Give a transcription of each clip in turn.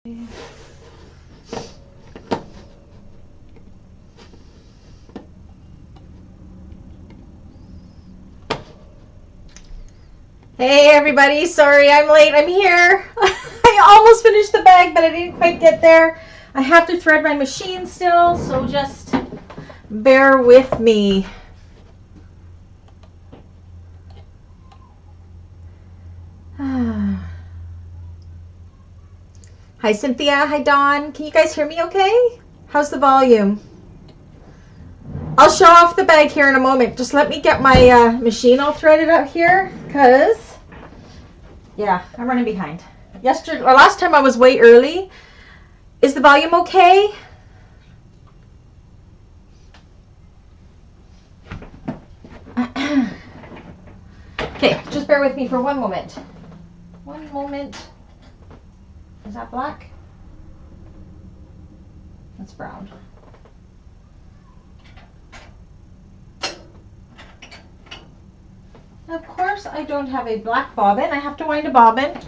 Hey everybody, sorry I'm late. I'm here. I almost finished the bag, but I didn't quite get there. I have to thread my machine still, so just bear with me. Hi Cynthia, hi Dawn. Can you guys hear me okay? How's the volume? I'll show off the bag here in a moment. Just let me get my machine all threaded out here, because yeah, I'm running behind. Last time I was way early. Is the volume okay? Okay, just bear with me for one moment. One moment. Is that black? That's brown. Of course, I don't have a black bobbin. I have to wind a bobbin.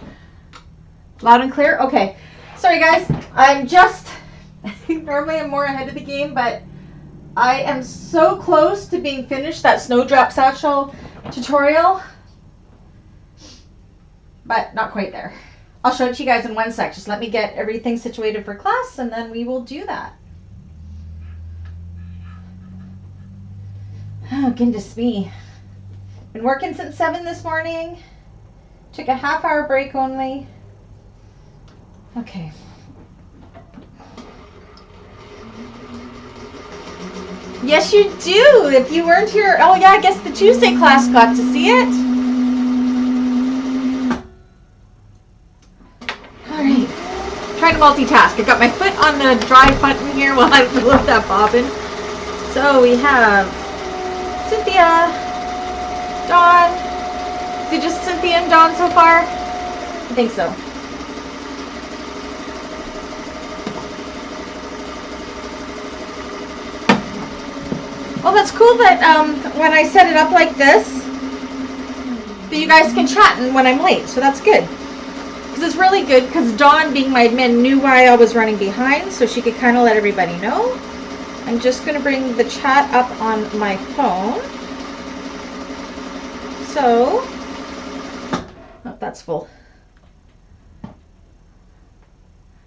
Loud and clear? Okay. Sorry guys, I'm just, normally I'm more ahead of the game, but I am so close to being finished that snowdrop satchel tutorial, but not quite there. I'll show it to you guys in one sec. Just let me get everything situated for class and then we will do that. Oh, goodness me. Been working since 7 this morning. Took a half-hour break only. Okay. Yes, you do. If you weren't here, oh yeah, I guess the Tuesday class got to see it. All right. Trying to multitask. I got my foot on the drive button here while I fill up that bobbin. So we have Cynthia, Dawn. Is it just Cynthia and Dawn so far? I think so. Well, that's cool that when I set it up like this, that you guys can chat when I'm late. So that's good. Because it's really good because Dawn, being my admin, knew why I was running behind, so she could kind of let everybody know. I'm just going to bring the chat up on my phone. So, oh, that's full.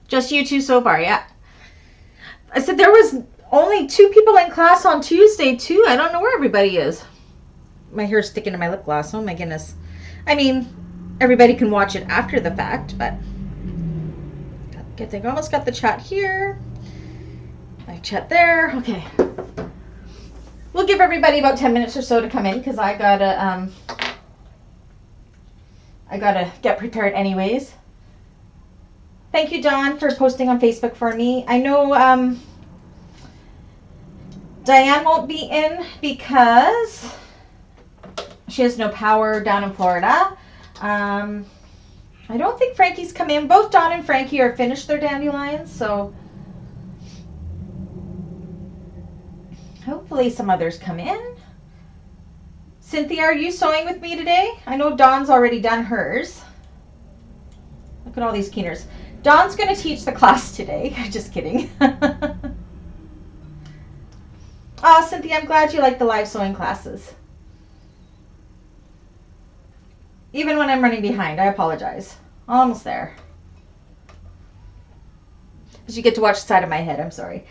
Just you two so far, yeah. I said there was only 2 people in class on Tuesday too. I don't know where everybody is. My hair's sticking to my lip gloss. Oh my goodness. I mean, everybody can watch it after the fact, but good thing. Almost got the chat here. My chat there. Okay. We'll give everybody about 10 minutes or so to come in because I gotta get prepared anyways. Thank you, Dawn, for posting on Facebook for me. I know Diane won't be in because she has no power down in Florida. I don't think Frankie's come in. Both Dawn and Frankie are finished their dandelions, so hopefully some others come in. Cynthia, are you sewing with me today? I know Dawn's already done hers. Look at all these keeners. Dawn's going to teach the class today. Just kidding. Oh, Cynthia, I'm glad you like the live sewing classes. Even when I'm running behind, I apologize. Almost there. Because you get to watch the side of my head, I'm sorry.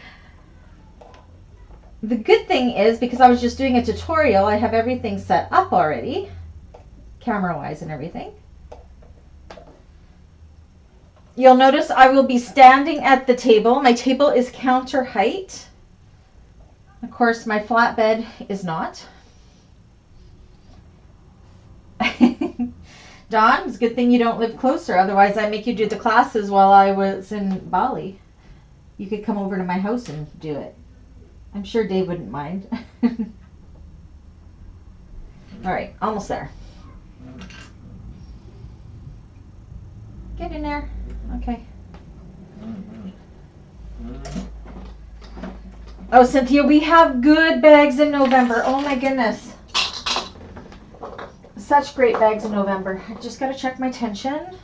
The good thing is, because I was just doing a tutorial, I have everything set up already, camera-wise and everything. You'll notice I will be standing at the table. My table is counter height. Of course, my flatbed is not. Dawn, it's a good thing you don't live closer. Otherwise, I'd make you do the classes while I was in Bali. You could come over to my house and do it. I'm sure Dave wouldn't mind. All right, almost there. Get in there. Okay. Oh, Cynthia, we have good bags in November. Oh my goodness. Such great bags in November. I just got to check my tension.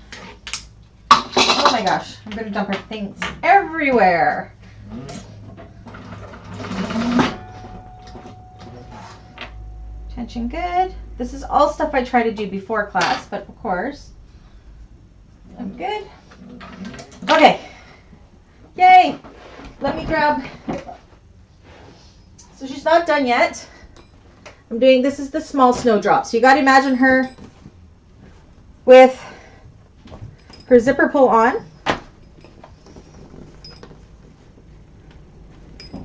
Oh my gosh, I'm going to dump our things everywhere. Tension good. This is all stuff I try to do before class, but of course, I'm good. Okay. Yay. Let me grab. So she's not done yet. I'm doing, this is the small snowdrop. So you got to imagine her with her zipper pull on.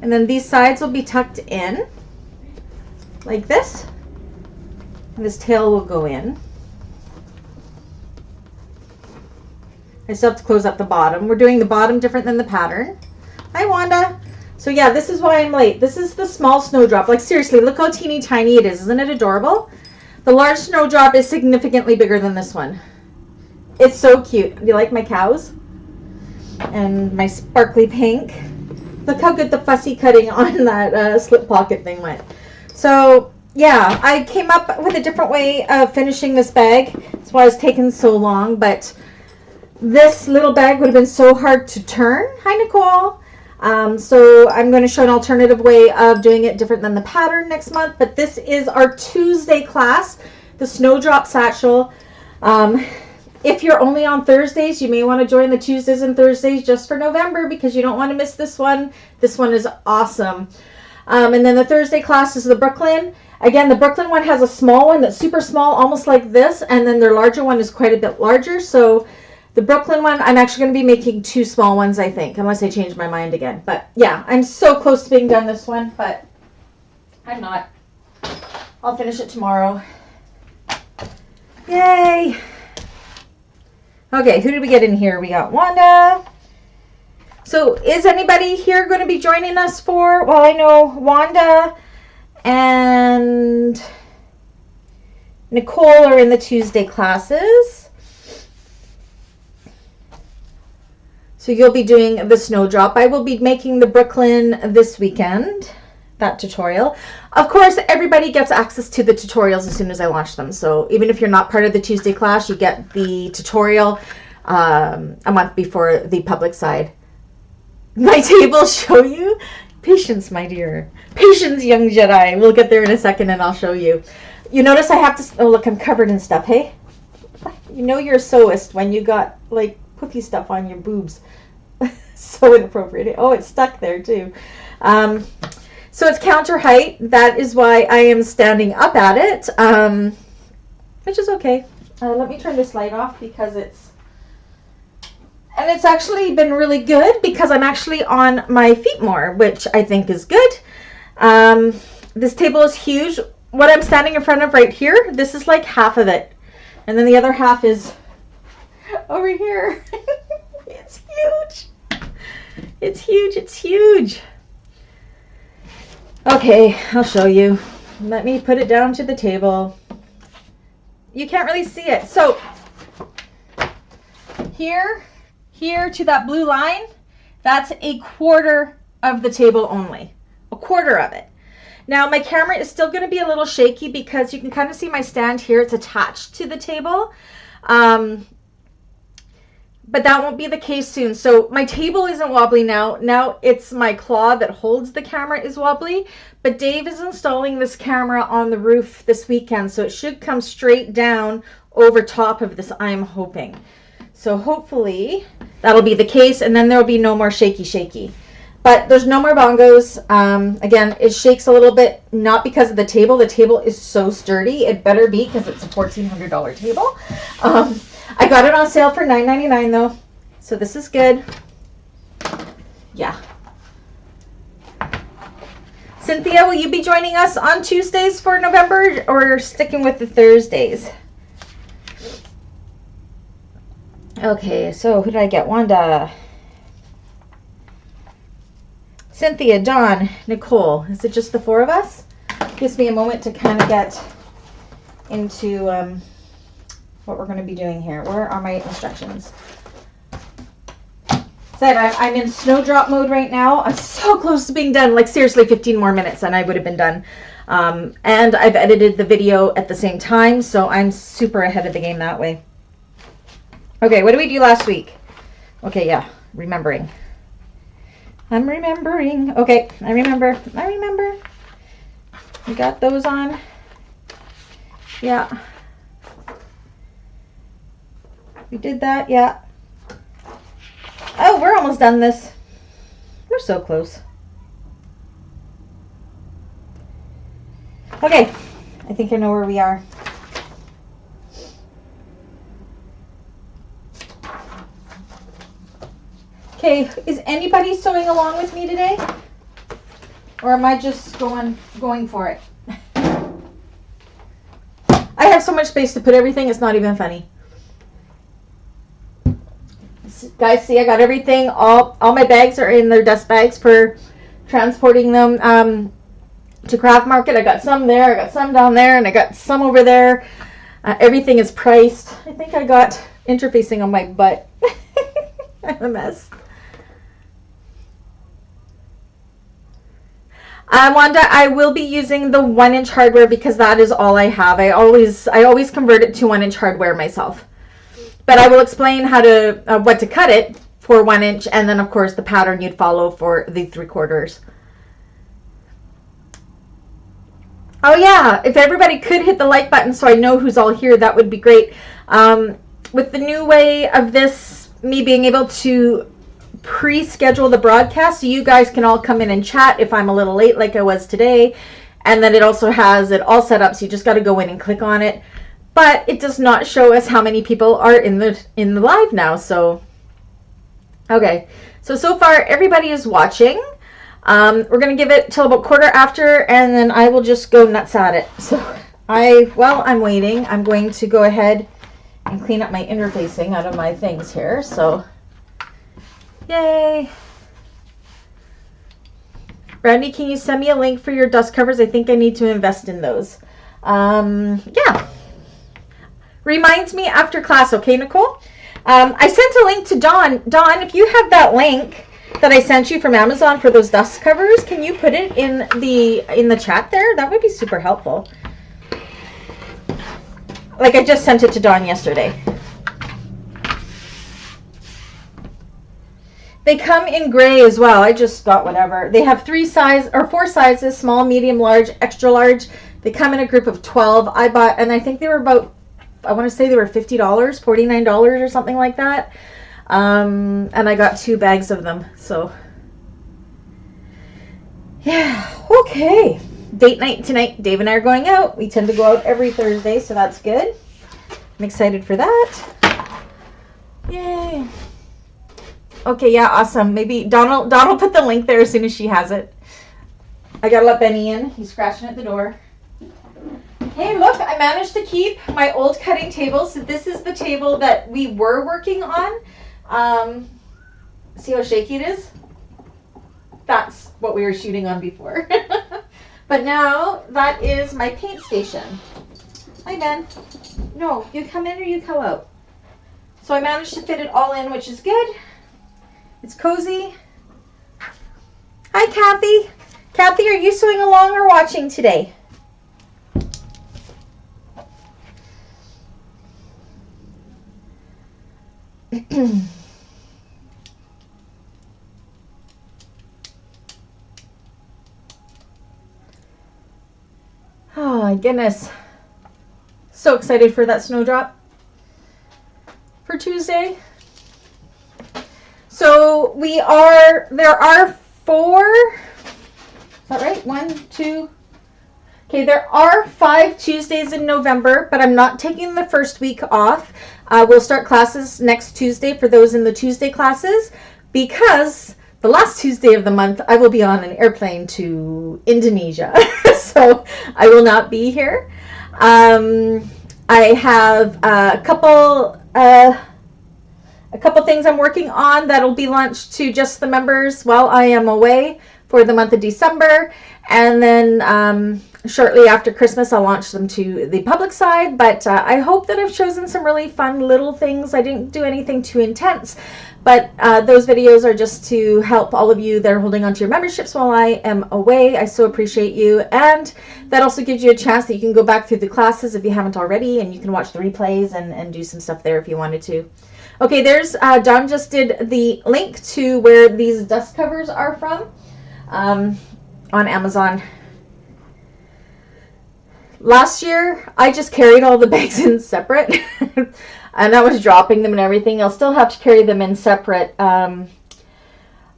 And then these sides will be tucked in like this. And this tail will go in. I still have to close up the bottom. We're doing the bottom different than the pattern. Hi, Wanda. So yeah, this is why I'm late. This is the small snowdrop. Like seriously, look how teeny tiny it is. Isn't it adorable? The large snowdrop is significantly bigger than this one. It's so cute. Do you like my cows? And my sparkly pink. Look how good the fussy cutting on that slip pocket thing went. So yeah, I came up with a different way of finishing this bag. That's why it's taken so long, but this little bag would have been so hard to turn. Hi, Nicole. So I'm going to show an alternative way of doing it different than the pattern next month. But this is our Tuesday class, the Snowdrop Satchel. If you're only on Thursdays, you may want to join the Tuesdays and Thursdays just for November because you don't want to miss this one. This one is awesome. And then the Thursday class is the Brooklyn. Again, the Brooklyn one has a small one that's super small, almost like this. And then their larger one is quite a bit larger. So the Brooklyn one, I'm actually going to be making 2 small ones, I think, unless I change my mind again. But yeah, I'm so close to being done this one, but I'm not. I'll finish it tomorrow. Yay! Okay, who did we get in here? We got Wanda. So is anybody here going to be joining us for, well, I know Wanda and Nicole are in the Tuesday classes. So you'll be doing the snowdrop. I will be making the Brooklyn this weekend, that tutorial. Of course, everybody gets access to the tutorials as soon as I launch them. So even if you're not part of the Tuesday class, you get the tutorial a month before the public side. My table show you? Patience, my dear. Patience, young Jedi. We'll get there in a second and I'll show you. You notice I have to, oh look, I'm covered in stuff, hey? You know you're a sewist when you got like cookie stuff on your boobs. So inappropriate. Oh, it's stuck there too. So it's counter height. That is why I am standing up at it, which is okay. Let me turn this light off because it's actually been really good because I'm actually on my feet more, which I think is good. This table is huge. What I'm standing in front of right here, this is like half of it. And then the other half is over here. It's huge. It's huge. It's huge. Okay, I'll show you. Let me put it down to the table. You can't really see it. So here to that blue line, that's a quarter of the table only. A quarter of it. Now my camera is still going to be a little shaky because you can kind of see my stand here. It's attached to the table. But that won't be the case soon. So my table isn't wobbly now. Now it's my claw that holds the camera is wobbly. But Dave is installing this camera on the roof this weekend. So it should come straight down over top of this, I'm hoping. So hopefully that'll be the case. And then there'll be no more shaky. But there's no more bongos. Again, it shakes a little bit, not because of the table. The table is so sturdy. It better be because it's a $1,400 table. I got it on sale for $9.99 though, so this is good. Yeah. Cynthia, will you be joining us on Tuesdays for November or sticking with the Thursdays? Okay, so who did I get? Wanda, Cynthia, Dawn, Nicole. Is it just the 4 of us? Gives me a moment to kind of get into what we're going to be doing here. Where are my instructions? Said I'm in snowdrop mode right now. I'm so close to being done. Like seriously, 15 more minutes and I would have been done. And I've edited the video at the same time, so I'm super ahead of the game that way. Okay, what did we do last week? Okay, yeah, remembering. I'm remembering. Okay, I remember. We got those on. Yeah. We did that, yeah. Oh, we're almost done this. We're so close. Okay, I think I know where we are. Okay, is anybody sewing along with me today? Or am I just going for it? I have so much space to put everything, it's not even funny. Guys, see, I got everything. All my bags are in their dust bags for transporting them to Craft Market. I got some there, I got some down there, and I got some over there. Everything is priced. I think I got interfacing on my butt. I'm a mess. Wanda, I will be using the 1-inch hardware because that is all I have. I always convert it to 1-inch hardware myself. But I will explain how to what to cut it for 1 inch, and then of course the pattern you'd follow for the 3/4. Oh yeah, if everybody could hit the like button so I know who's all here, that would be great. With the new way of this, me being able to pre-schedule the broadcast, so you guys can all come in and chat if I'm a little late like I was today, and then it also has it all set up, so you just got to go in and click on it. But it does not show us how many people are in the live now. So okay, so far everybody is watching. We're gonna give it till about 1/4 and then I will just go nuts at it. So while I'm waiting, I'm going to go ahead and clean up my interfacing out of my things here. So yay. Brandy, can you send me a link for your dust covers? I think I need to invest in those. Yeah. Reminds me after class, okay, Nicole? I sent a link to Dawn. Dawn, if you have that link that I sent you from Amazon for those dust covers, can you put it in the chat there? That would be super helpful. Like, I just sent it to Dawn yesterday. They come in gray as well. I just got whatever. They have 4 sizes, small, medium, large, extra large. They come in a group of 12. I bought, and I think they were about, I want to say they were $50, $49 or something like that. And I got 2 bags of them. So, yeah, okay. Date night tonight. Dave and I are going out. We tend to go out every Thursday, so that's good. I'm excited for that. Yay. Okay, yeah, awesome. Maybe Dawn will put the link there as soon as she has it. I gotta let Benny in. He's scratching at the door. Hey, look, I managed to keep my old cutting table. So this is the table that we were working on. See how shaky it is? That's what we were shooting on before. But now that is my paint station. Hi, Ben. No, you come in or you come out. So I managed to fit it all in, which is good. It's cozy. Hi, Kathy. Kathy, are you sewing along or watching today? Oh my goodness. So excited for that snowdrop for Tuesday. So there are 4, is that right? 1, 2. Okay, there are 5 Tuesdays in November, but I'm not taking the first week off. We'll start classes next Tuesday for those in the Tuesday classes, because the last Tuesday of the month I will be on an airplane to Indonesia. So I will not be here. I have a couple things I'm working on that'll be launched to just the members while I am away for the month of December. And then shortly after Christmas, I'll launch them to the public side. But I hope that I've chosen some really fun little things. I didn't do anything too intense, but those videos are just to help all of you that are holding on to your memberships while I am away. I so appreciate you. And that also gives you a chance that you can go back through the classes if you haven't already, and you can watch the replays and do some stuff there if you wanted to. Okay, there's Don just did the link to where these dust covers are from on Amazon. Last year, I just carried all the bags in separate, and I was dropping them and everything. I'll still have to carry them in separate. I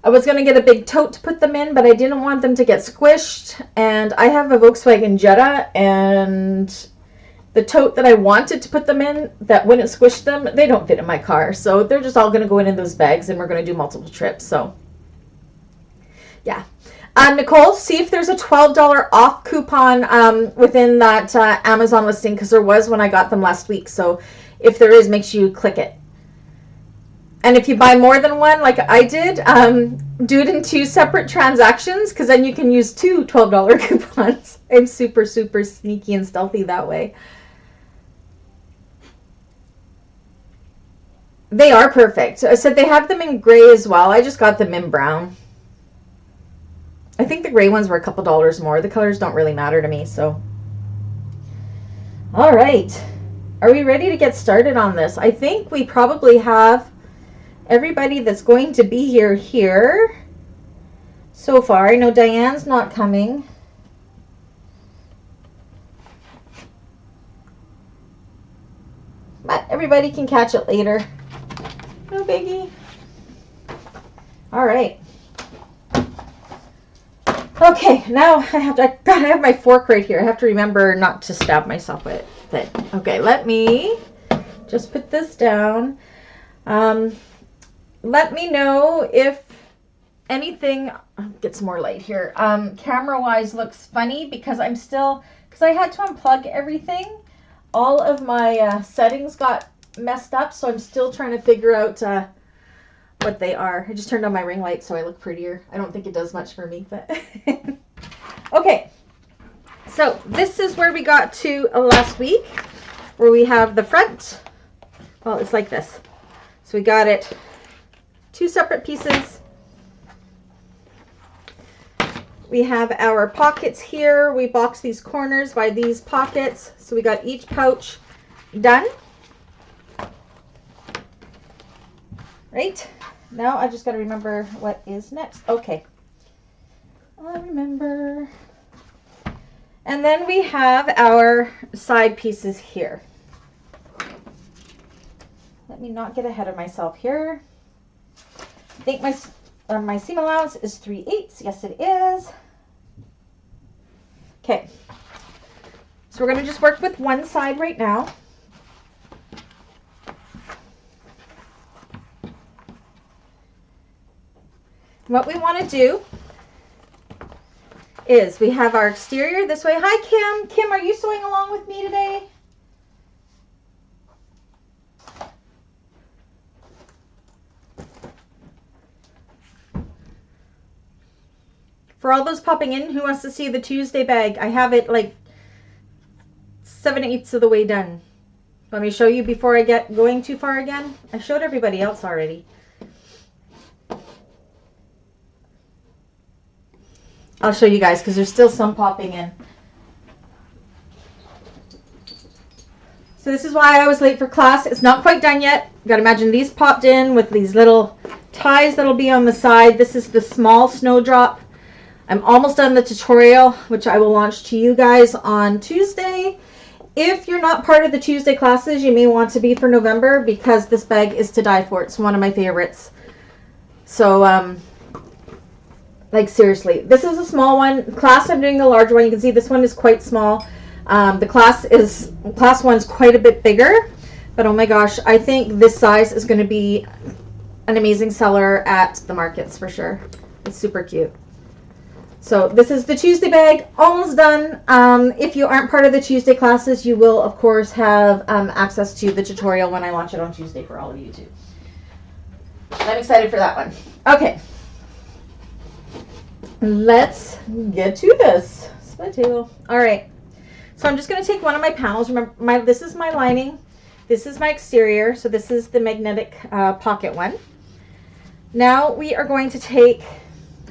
was going to get a big tote to put them in, but I didn't want them to get squished, and I have a Volkswagen Jetta, and the tote that I wanted to put them in that wouldn't squish them, they don't fit in my car, so they're just all going to go in those bags, and we're going to do multiple trips. So yeah. Nicole, see if there's a $12 off coupon within that Amazon listing, because there was when I got them last week. So if there is, make sure you click it. And if you buy more than one, like I did, do it in 2 separate transactions, because then you can use 2 $12 coupons. I'm super, super sneaky and stealthy that way. They are perfect. I said they have them in gray as well. I just got them in brown. I think the gray ones were a couple dollars more. The colors don't really matter to me, so. All right. Are we ready to get started on this? I think we probably have everybody that's going to be here so far. I know Diane's not coming. But everybody can catch it later. No biggie. All right. Okay, now I have my fork right here. I have to remember not to stab myself with it. Okay, let me just put this down. Let me know if anything gets more light here. Camera-wise looks funny because I had to unplug everything. All of my settings got messed up, so I'm still trying to figure out what they are. I just turned on my ring light so I look prettier. I don't think it does much for me, but okay. So this is where we got to last week, where we have the front. Well, it's like this. So we got it 2 separate pieces. We have our pockets here. We boxed these corners by these pockets. So we got each pouch done. Right? Now I just got to remember what is next. Okay. I remember. And then we have our side pieces here. Let me not get ahead of myself here. I think my seam allowance is 3/8. Yes, it is. Okay. So we're going to just work with one side right now. What we want to do is we have our exterior this way. Hi, Kim. Kim, are you sewing along with me today? For all those popping in, who wants to see the Tuesday bag? I have it like 7/8 of the way done. Let me show you before I get going too far again. I showed everybody else already. I'll show you guys because there's still some popping in. So this is why I was late for class. It's not quite done yet. You gotta imagine these popped in with these little ties that'll be on the side. This is the small snowdrop. I'm almost done the tutorial, which I will launch to you guys on Tuesday. If you're not part of the Tuesday classes, you may want to be for November because this bag is to die for. It's one of my favorites. So, like seriously, this is a small one. Class, I'm doing the larger one. You can see this one is quite small. The class 1's quite a bit bigger, but oh my gosh, I think this size is going to be an amazing seller at the markets for sure. It's super cute. So this is the Tuesday bag, almost done. If you aren't part of the Tuesday classes, you will of course have access to the tutorial when I launch it on Tuesday for all of you too. I'm excited for that one. Okay. Let's get to this. Split table. All right. So I'm just going to take one of my panels. Remember, this is my lining. This is my exterior. So this is the magnetic pocket one. Now we are going to take,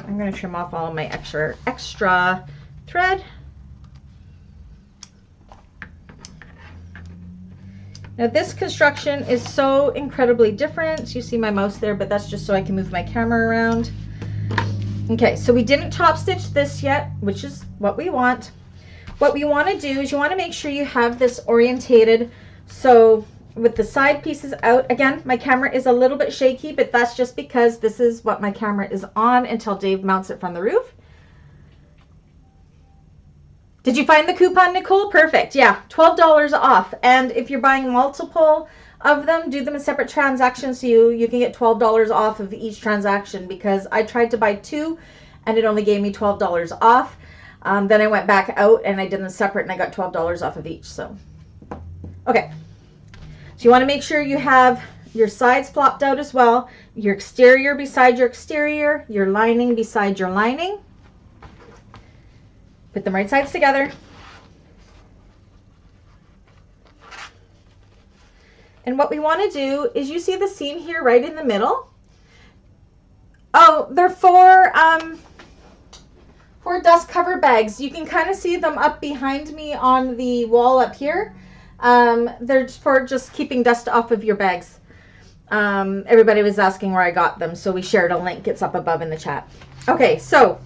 I'm going to trim off all of my extra thread. Now this construction is so incredibly different. You see my mouse there, but that's just so I can move my camera around. Okay, so we didn't top stitch this yet, which is what we want. What we want to do is you want to make sure you have this orientated, so with the side pieces out. Again, my camera is a little bit shaky, but that's just because this is what my camera is on until Dave mounts it from the roof. Did you find the coupon, Nicole? Perfect. Yeah, $12 off. And if you're buying multiple of them, do them in separate transactions so you can get $12 off of each transaction, because I tried to buy 2 and it only gave me $12 off. Then I went back out and I did them separate and I got $12 off of each. So, okay. So you want to make sure you have your sides flopped out as well, your exterior beside your exterior, your lining beside your lining. Put them right sides together. And what we want to do is, you see the seam here right in the middle? Oh, they're for dust cover bags. You can kind of see them up behind me on the wall up here. They're for just keeping dust off of your bags. Everybody was asking where I got them, so we shared a link. It's up above in the chat. Okay, so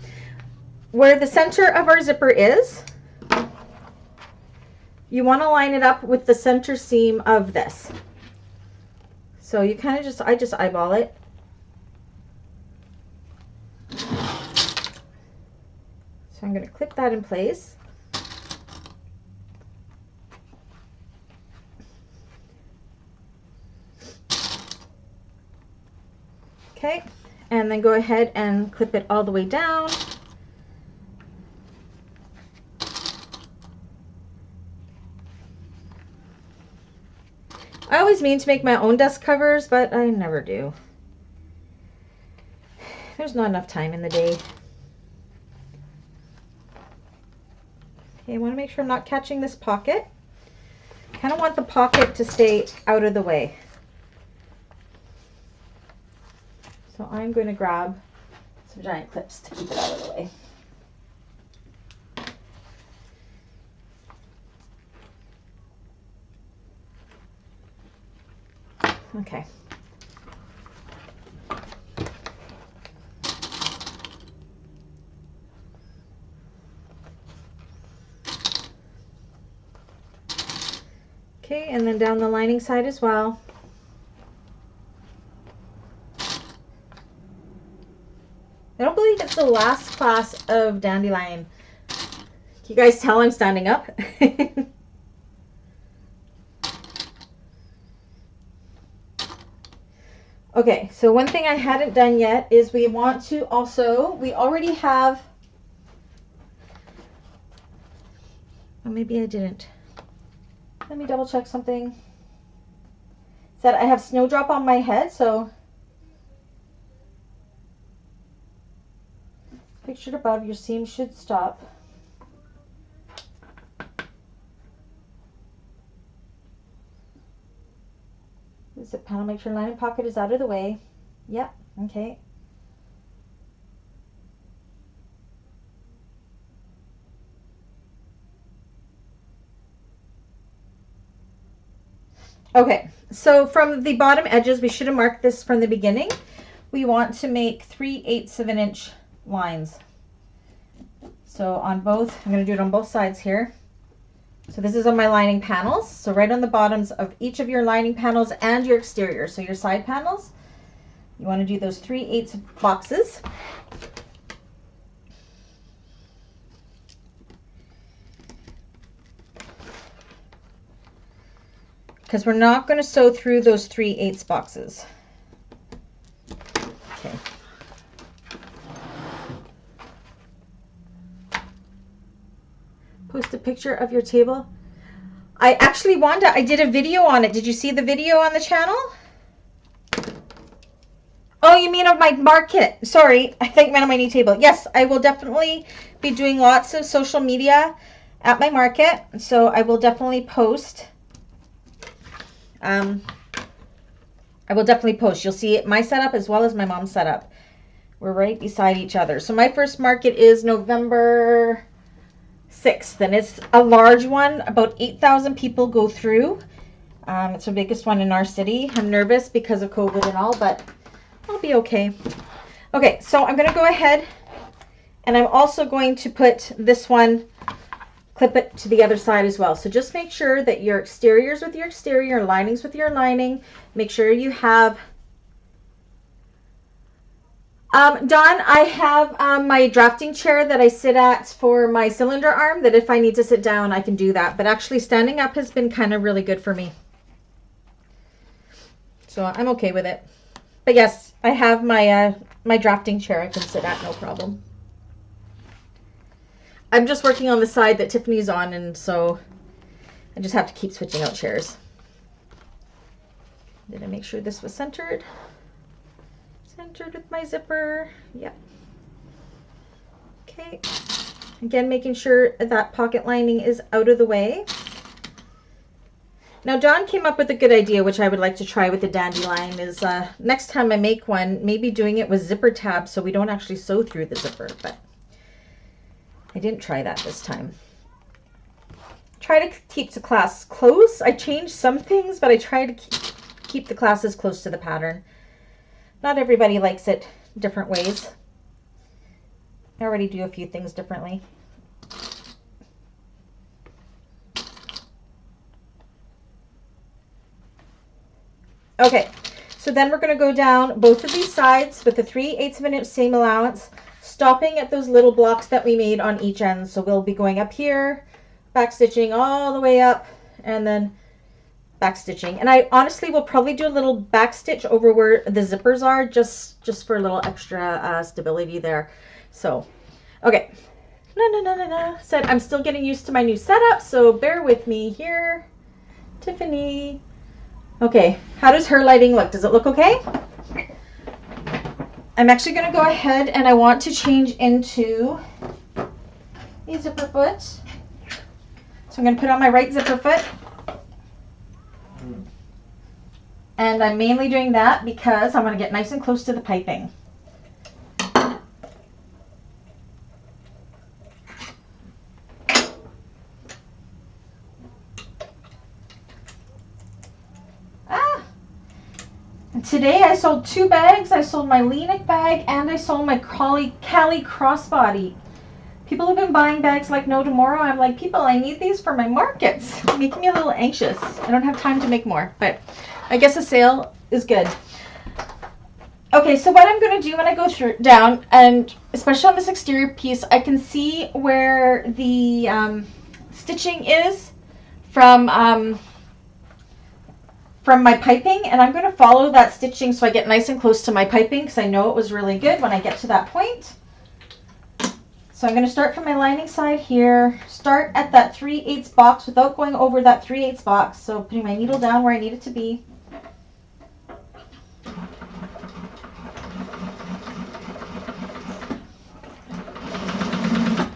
where the center of our zipper is, you want to line it up with the center seam of this. So you kind of I just eyeball it. So I'm going to clip that in place. Okay, and then go ahead and clip it all the way down. I always mean to make my own dust covers, but I never do. There's not enough time in the day. Okay, I want to make sure I'm not catching this pocket. Kind of want the pocket to stay out of the way. So I'm going to grab some giant clips to keep it out of the way. Okay. Okay, and then down the lining side as well. I don't believe it's the last class of Dandelion. Can you guys tell I'm standing up? Okay, so one thing I hadn't done yet is we want to also, we already have, oh, maybe I didn't. Let me double check something. It said I have snowdrop on my head, so pictured above, your seam should stop. Zip panel, make sure lining pocket is out of the way. Yep, okay. Okay, so from the bottom edges, we should have marked this from the beginning. We want to make 3/8 of an inch lines. So on both, I'm going to do it on both sides here. So this is on my lining panels. So right on the bottoms of each of your lining panels and your exterior, so your side panels, you want to do those 3/8 boxes. Because we're not going to sew through those 3/8 boxes. Okay. Post a picture of your table. I actually, Wanda, I did a video on it. Did you see the video on the channel? Oh, you mean of my market? Sorry, I think meant on my new table. Yes, I will definitely be doing lots of social media at my market. So I will definitely post. I will definitely post. You'll see my setup as well as my mom's setup. We're right beside each other. So my first market is November 6th, and it's a large one. About 8,000 people go through. It's the biggest one in our city. I'm nervous because of COVID and all, but I'll be okay. Okay, so I'm going to go ahead and I'm also going to put this one, clip it to the other side as well. So just make sure that your exteriors with your exterior, linings with your lining. Make sure you have Dawn, I have my drafting chair that I sit at for my cylinder arm, that if I need to sit down, I can do that. But actually standing up has been kind of really good for me. So I'm okay with it. But yes, I have my my drafting chair I can sit at, no problem. I'm just working on the side that Tiffany's on, and so I just have to keep switching out chairs. Did I make sure this was centered? Centered with my zipper. Yep. Okay. Again, making sure that pocket lining is out of the way. Now, John came up with a good idea, which I would like to try with the Dandelion, is next time I make one, maybe doing it with zipper tabs so we don't actually sew through the zipper, but I didn't try that this time. Try to keep the class close. I changed some things, but I try to keep the classes close to the pattern. Not everybody likes it different ways. I already do a few things differently. Okay, so then we're going to go down both of these sides with the 3/8 of an inch seam allowance, stopping at those little blocks that we made on each end. So we'll be going up here, back stitching all the way up, and then back stitching. And I honestly will probably do a little back stitch over where the zippers are, just for a little extra stability there. So, okay. Said I'm still getting used to my new setup, so bear with me here. Tiffany. Okay, how does her lighting look? Does it look okay? I'm actually going to go ahead and I want to change into a zipper foot. So I'm going to put on my right zipper foot. And I'm mainly doing that because I want to get nice and close to the piping. Today I sold 2 bags. I sold my Leanic bag and I sold my Cali crossbody. People have been buying bags like no tomorrow. I'm like, people, I need these for my markets. It's making me a little anxious. I don't have time to make more, but I guess a sale is good. Okay, so what I'm going to do when I go through down, and especially on this exterior piece, I can see where the stitching is from my piping, and I'm going to follow that stitching so I get nice and close to my piping because I know it was really good when I get to that point. So I'm going to start from my lining side here, start at that 3/8 box without going over that 3/8 box, so putting my needle down where I need it to be.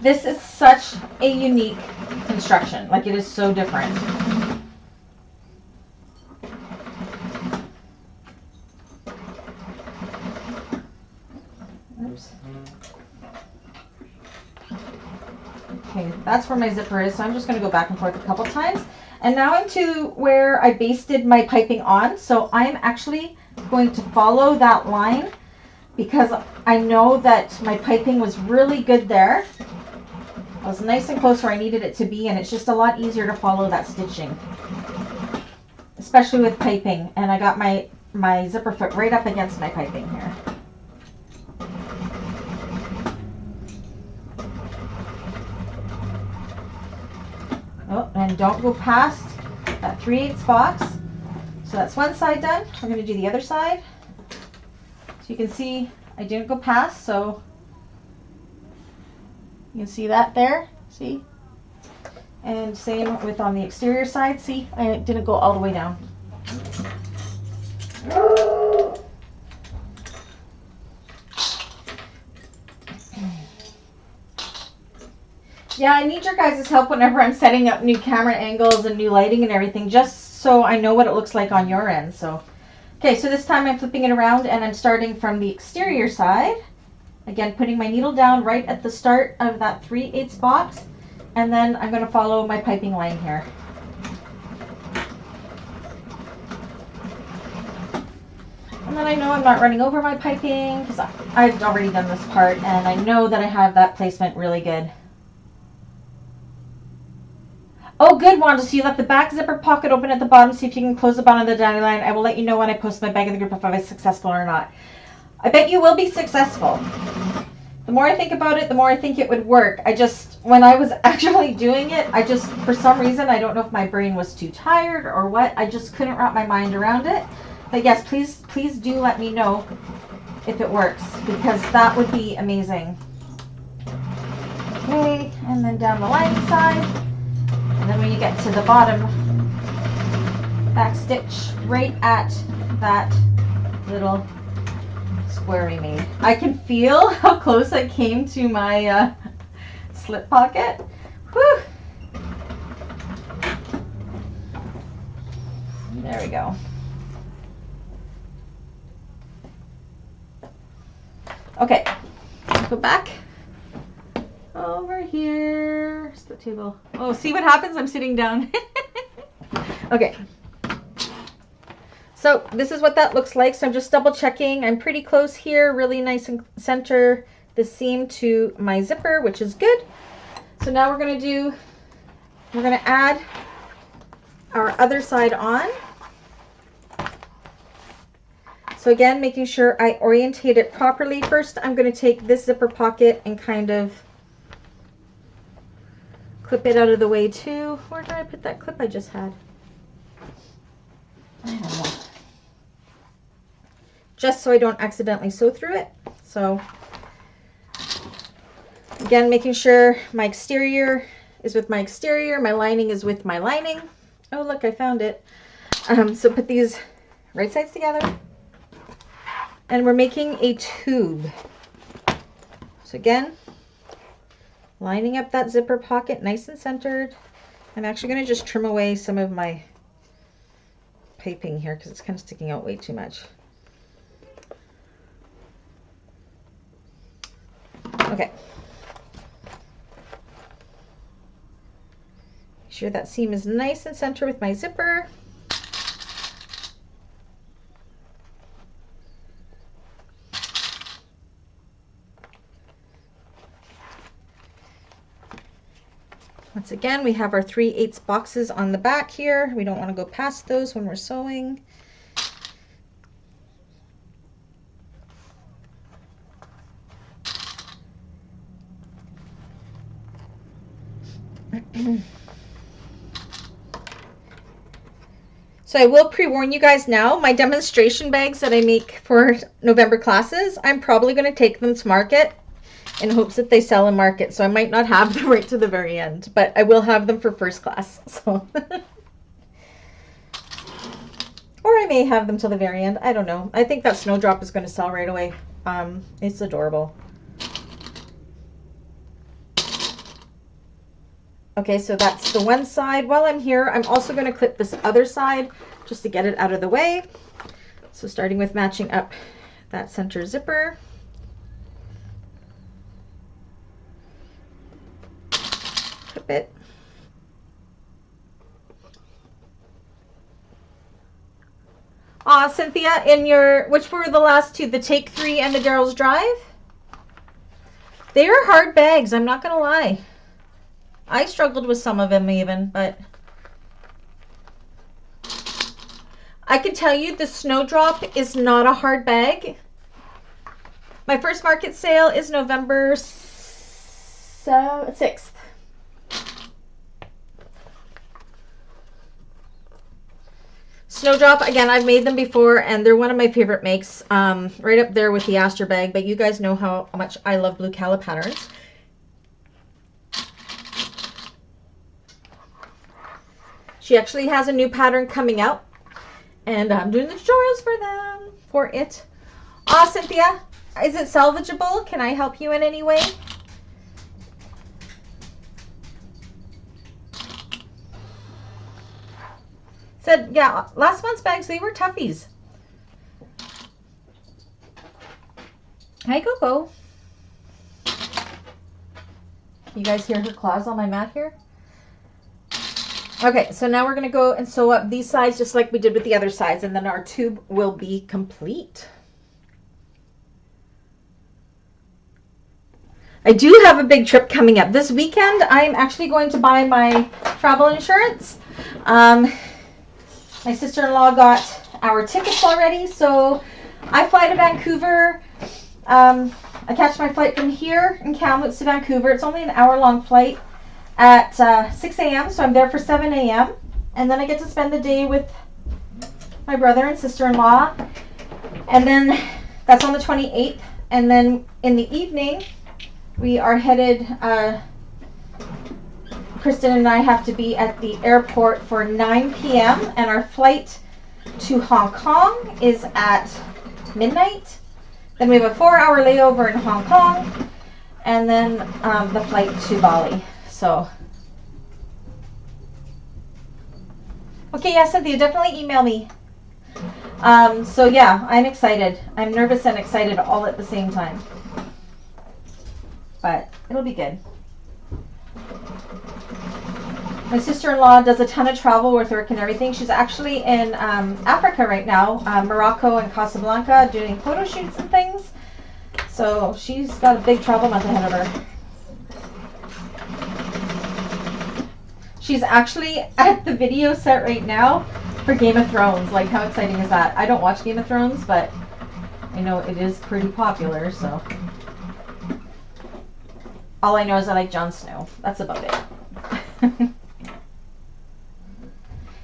This is such a unique construction, like it is so different. Okay, that's where my zipper is, so I'm just going to go back and forth a couple times. And now into where I basted my piping on, so I'm actually going to follow that line because I know that my piping was really good there. I was nice and close where I needed it to be, and it's just a lot easier to follow that stitching, especially with piping. And I got my zipper foot right up against my piping here. Oh, and don't go past that 3/8 box. So that's one side done. We're going to do the other side. So you can see I didn't go past, so you can see that there. See? And same with on the exterior side. See, I didn't go all the way down. Yeah, I need your guys' help whenever I'm setting up new camera angles and new lighting and everything, just so I know what it looks like on your end. So, okay, so this time I'm flipping it around and I'm starting from the exterior side. Again, putting my needle down right at the start of that 3/8 box, and then I'm going to follow my piping line here. then I know I'm not running over my piping because I've already done this part and I know that I have that placement really good. Oh, good, Wanda. So you left the back zipper pocket open at the bottom. See if you can close the bottom of the Dandelion. I will let you know when I post my bag in the group if I was successful or not. I bet you will be successful. The more I think about it, the more I think it would work. When I was actually doing it, for some reason, I don't know if my brain was too tired or what, I just couldn't wrap my mind around it. But yes, please do let me know if it works, because that would be amazing. Okay, and then down the lining side. And then when you get to the bottom back stitch, right at that little square we made. I can feel how close I came to my slip pocket. Whew. There we go. Okay, go back over here. Split table. Oh, see what happens? I'm sitting down. Okay. So this is what that looks like. So I'm just double checking. I'm pretty close here. Really nice and center the seam to my zipper, which is good. So now we're going to add our other side on. So again, making sure I orientate it properly. First, I'm going to take this zipper pocket and kind of clip it out of the way too. Where did I put that clip I just had? I don't know. Just so I don't accidentally sew through it. So again, making sure my exterior is with my exterior, my lining is with my lining. Oh, look, I found it. So put these right sides together. And we're making a tube. So again, lining up that zipper pocket nice and centered. I'm actually going to just trim away some of my piping here because it's kind of sticking out way too much. Okay. Make sure that seam is nice and centered with my zipper. Once again, we have our 3/8 boxes on the back here. We don't want to go past those when we're sewing. So I will pre-warn you guys now, my demonstration bags that I make for November classes, I'm probably going to take them to market in hopes that they sell in market. So I might not have them right to the very end, but I will have them for first class. So or I may have them till the very end. I don't know. I think that snowdrop is going to sell right away. It's adorable. Okay, so that's the one side. While I'm here, I'm also going to clip this other side just to get it out of the way. So starting with matching up that center zipper. Clip it. Aw, Cynthia, which were the last two, the Take 3 and the Daryl's Drive? They are hard bags, I'm not going to lie. I struggled with some of them even, but I can tell you the Snowdrop is not a hard bag. My first market sale is November 6th. Snowdrop, again, I've made them before, and they're one of my favorite makes, right up there with the Aster bag, but you guys know how much I love blue calla patterns. She actually has a new pattern coming out, and I'm doing the tutorials for it. Ah, Cynthia, is it salvageable? Can I help you in any way? Said, yeah, last month's bags, they were toughies. Hi, Coco. You guys hear her claws on my mat here? Okay, so now we're going to go and sew up these sides just like we did with the other sides, and then our tube will be complete. I do have a big trip coming up. This weekend, I'm actually going to buy my travel insurance. My sister-in-law got our tickets already, so I fly to Vancouver. I catch my flight from here in Kamloops to Vancouver. It's only an hour-long flight at 6 a.m., so I'm there for 7 a.m. And then I get to spend the day with my brother and sister-in-law. And then that's on the 28th. And then in the evening, we are headed, Kristen and I have to be at the airport for 9 p.m. and our flight to Hong Kong is at midnight. Then we have a 4-hour layover in Hong Kong and then the flight to Bali. So, okay, yeah, Cynthia, definitely email me. So yeah, I'm excited. I'm nervous and excited all at the same time. But it'll be good. My sister-in-law does a ton of travel with work and everything. She's actually in Africa right now, Morocco and Casablanca, doing photo shoots and things. So she's got a big travel month ahead of her. She's actually at the video set right now for Game of Thrones. Like, how exciting is that? I don't watch Game of Thrones, but I know it is pretty popular, so. All I know is I like Jon Snow. That's about it.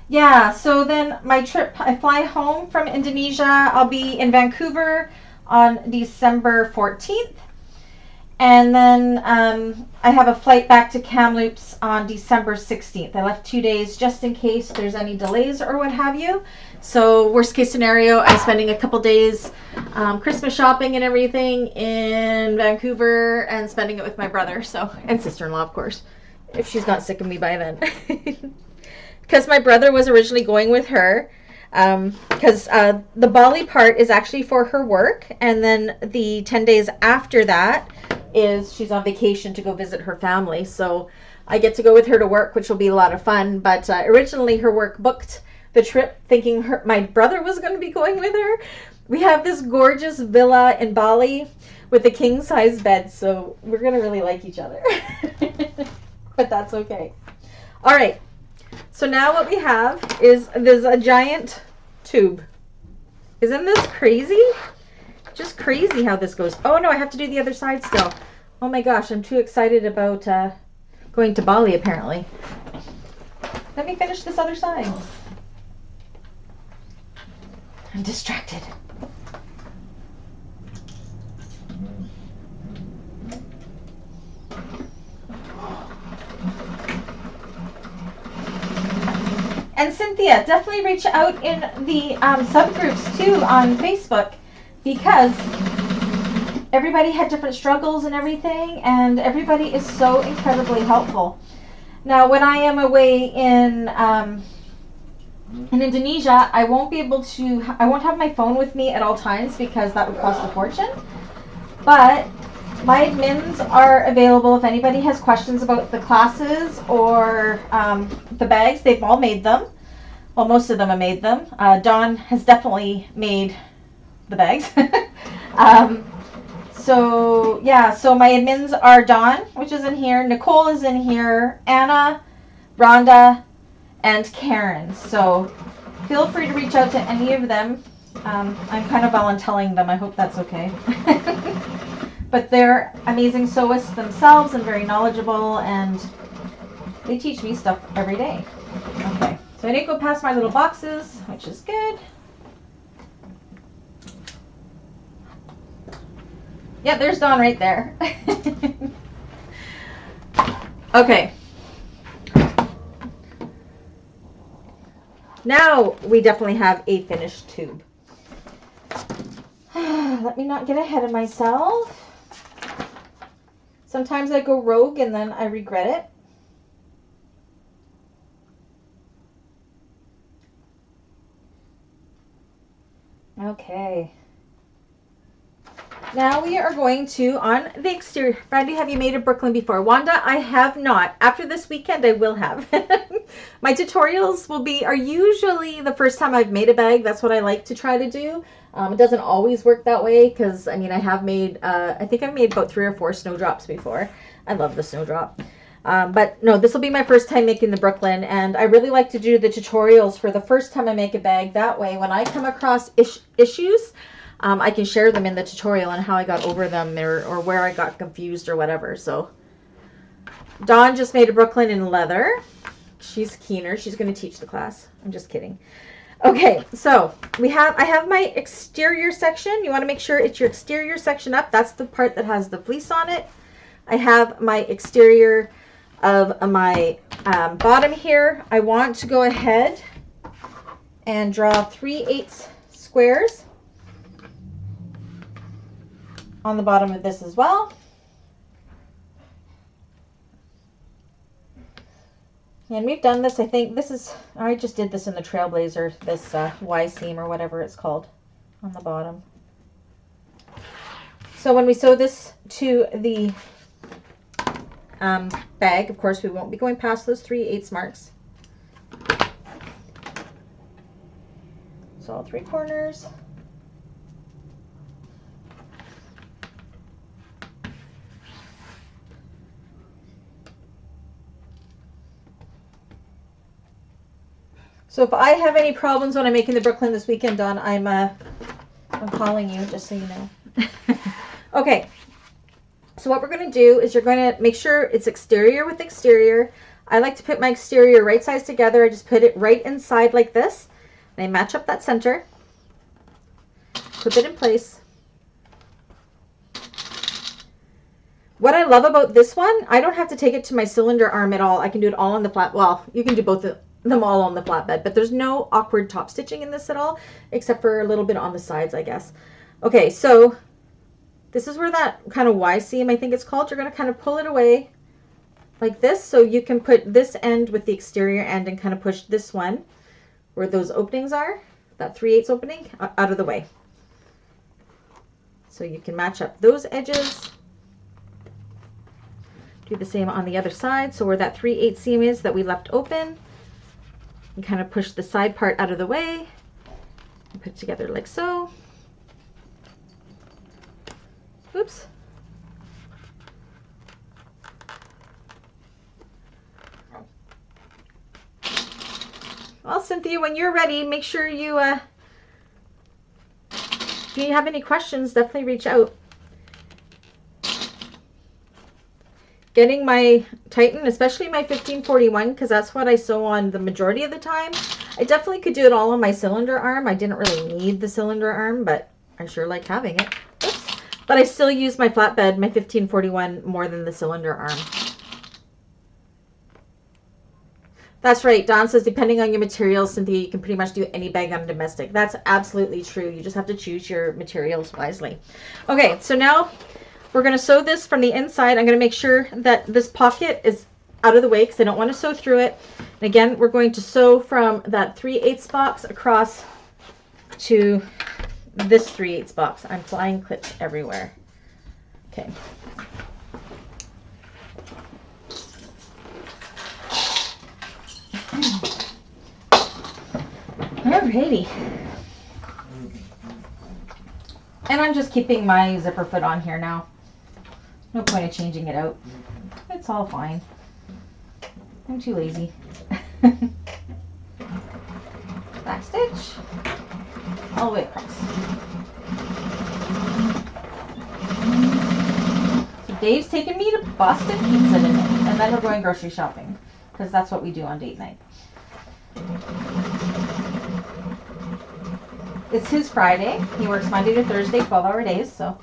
Yeah, so then my trip, I fly home from Indonesia. I'll be in Vancouver on December 14th. And then I have a flight back to Kamloops on December 16th. I left 2 days just in case there's any delays or what have you. So worst case scenario, I'm spending a couple days Christmas shopping and everything in Vancouver and spending it with my brother, so, and sister-in-law, of course, if she's not sick of me by then. Because my brother was originally going with her, because the Bali part is actually for her work, and then the 10 days after that is she's on vacation to go visit her family. So I get to go with her to work, which will be a lot of fun. But originally her work booked the trip thinking my brother was going to be going with her. We have this gorgeous villa in Bali with a king-size bed, so we're going to really like each other. But that's okay. All right. So now what we have is there's a giant tube. Isn't this crazy? Just crazy how this goes. Oh no, I have to do the other side still. Oh my gosh, I'm too excited about going to Bali apparently. Let me finish this other side. I'm distracted. And Cynthia, definitely reach out in the subgroups too on Facebook, because everybody had different struggles and everything, and everybody is so incredibly helpful. Now, when I am away in Indonesia, I won't have my phone with me at all times because that would cost a fortune. But my admins are available if anybody has questions about the classes or the bags. They've all made them. Well, most of them have made them. Dawn has definitely made the bags. So yeah, so my admins are Dawn, which is in here, Nicole is in here, Anna, Rhonda, and Karen. So feel free to reach out to any of them. I'm kind of volunteering them. I hope that's okay. But they're amazing sewists themselves and very knowledgeable, and they teach me stuff every day. Okay, so I didn't go past my little boxes, which is good. Yeah, there's Dawn right there. Okay. Now we definitely have a finished tube. Let me not get ahead of myself. Sometimes I go rogue and then I regret it. Okay. Now we are going to, on the exterior, Brandy, have you made a Brooklyn before? Wanda, I have not. After this weekend, I will have. My tutorials are usually the first time I've made a bag. That's what I like to try to do. It doesn't always work that way because, I mean, I have made, I think I've made about 3 or 4 snowdrops before. I love the snowdrop. But no, this will be my first time making the Brooklyn, and I really like to do the tutorials for the first time I make a bag. That way, when I come across issues, I can share them in the tutorial and how I got over them or where I got confused or whatever. So Dawn just made a Brooklyn in leather. She's keener. She's going to teach the class. I'm just kidding. Okay, so I have my exterior section. You want to make sure it's your exterior section up. That's the part that has the fleece on it. I have my exterior of my bottom here. I want to go ahead and draw 3/8 squares on the bottom of this as well. And we've done this, I think I just did this in the Trailblazer, this Y seam or whatever it's called on the bottom. So when we sew this to the bag, of course, we won't be going past those 3/8 marks. So all 3 corners. So if I have any problems when I'm making the Brooklyn this weekend, Dawn, I'm calling you, just so you know. Okay. So what we're going to do is you're going to make sure it's exterior with exterior. I like to put my exterior right sides together. I just put it right inside like this. And I match up that center. Put it in place. What I love about this one, I don't have to take it to my cylinder arm at all. I can do it all on the flat. Well, you can do both of them all on the flatbed, but there's no awkward top stitching in this at all, except for a little bit on the sides, I guess. Okay, so this is where that kind of Y seam, I think it's called, you're going to kind of pull it away like this, so you can put this end with the exterior end and kind of push this one where those openings are, that 3/8 opening, out of the way. So you can match up those edges. Do the same on the other side, so where that 3/8 seam is that we left open, you kind of push the side part out of the way and put it together like so. Oops. Well, Cynthia, when you're ready, make sure you, if you have any questions, definitely reach out. Getting my Titan, especially my 1541, because that's what I sew on the majority of the time. I definitely could do it all on my cylinder arm. I didn't really need the cylinder arm, but I sure like having it. Oops. But I still use my flatbed, my 1541, more than the cylinder arm. That's right. Don says, depending on your materials, Cynthia, you can pretty much do any bag on domestic. That's absolutely true. You just have to choose your materials wisely. Okay, so now we're going to sew this from the inside. I'm going to make sure that this pocket is out of the way because I don't want to sew through it. And again, we're going to sew from that 3/8 box across to this 3/8 box. I'm flying clips everywhere. Okay. Alrighty. And I'm just keeping my zipper foot on here now. No point of changing it out. It's all fine. I'm too lazy. Back stitch. All the way across. So Dave's taking me to Boston Pizza tonight. And then we're going grocery shopping. Because that's what we do on date night. It's his Friday. He works Monday to Thursday, 12-hour days, so.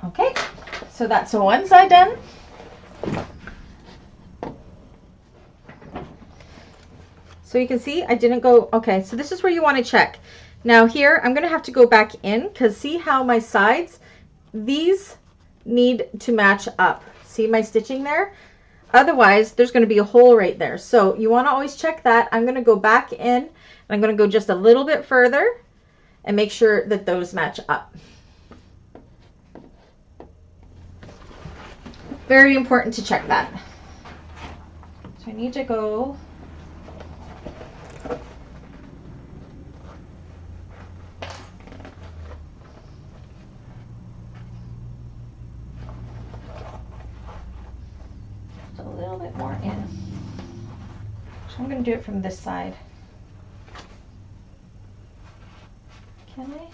Okay, so that's one side done. So you can see I didn't go, okay, so this is where you want to check. Now here, I'm going to have to go back in because see how my sides, these need to match up. See my stitching there? Otherwise, there's going to be a hole right there. So you want to always check that. I'm going to go back in and I'm going to go just a little bit further and make sure that those match up. Very important to check that. So I need to go a little bit more in. So I'm going to do it from this side. Can I?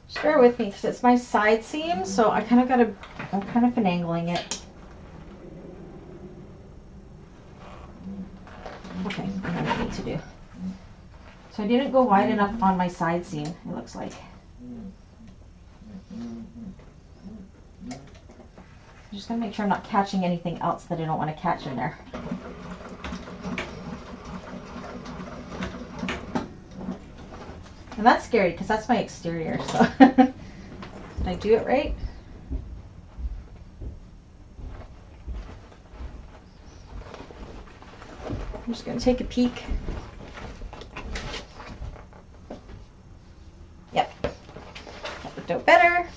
Just bear with me because it's my side seam, so I kind of got to, I'm kind of finagling it. Okay, I know what I need to do. So I didn't go wide enough on my side seam, it looks like. I'm just going to make sure I'm not catching anything else that I don't want to catch in there. And that's scary because that's my exterior, so did I do it right? I'm just going to take a peek. Yep, that worked out better.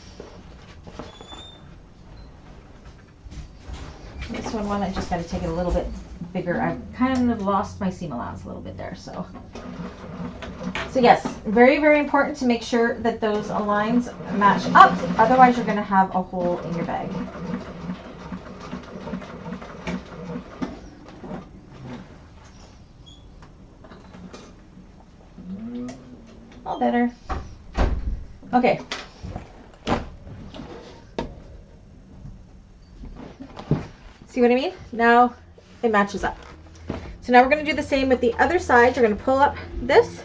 This one I just got to take it a little bit bigger. I kind of lost my seam allowance a little bit there, so yes, very, very important to make sure that those lines match up. Otherwise, you're going to have a hole in your bag. All better. Okay. See what I mean? Now it matches up. So now we're going to do the same with the other side. You're going to pull up this.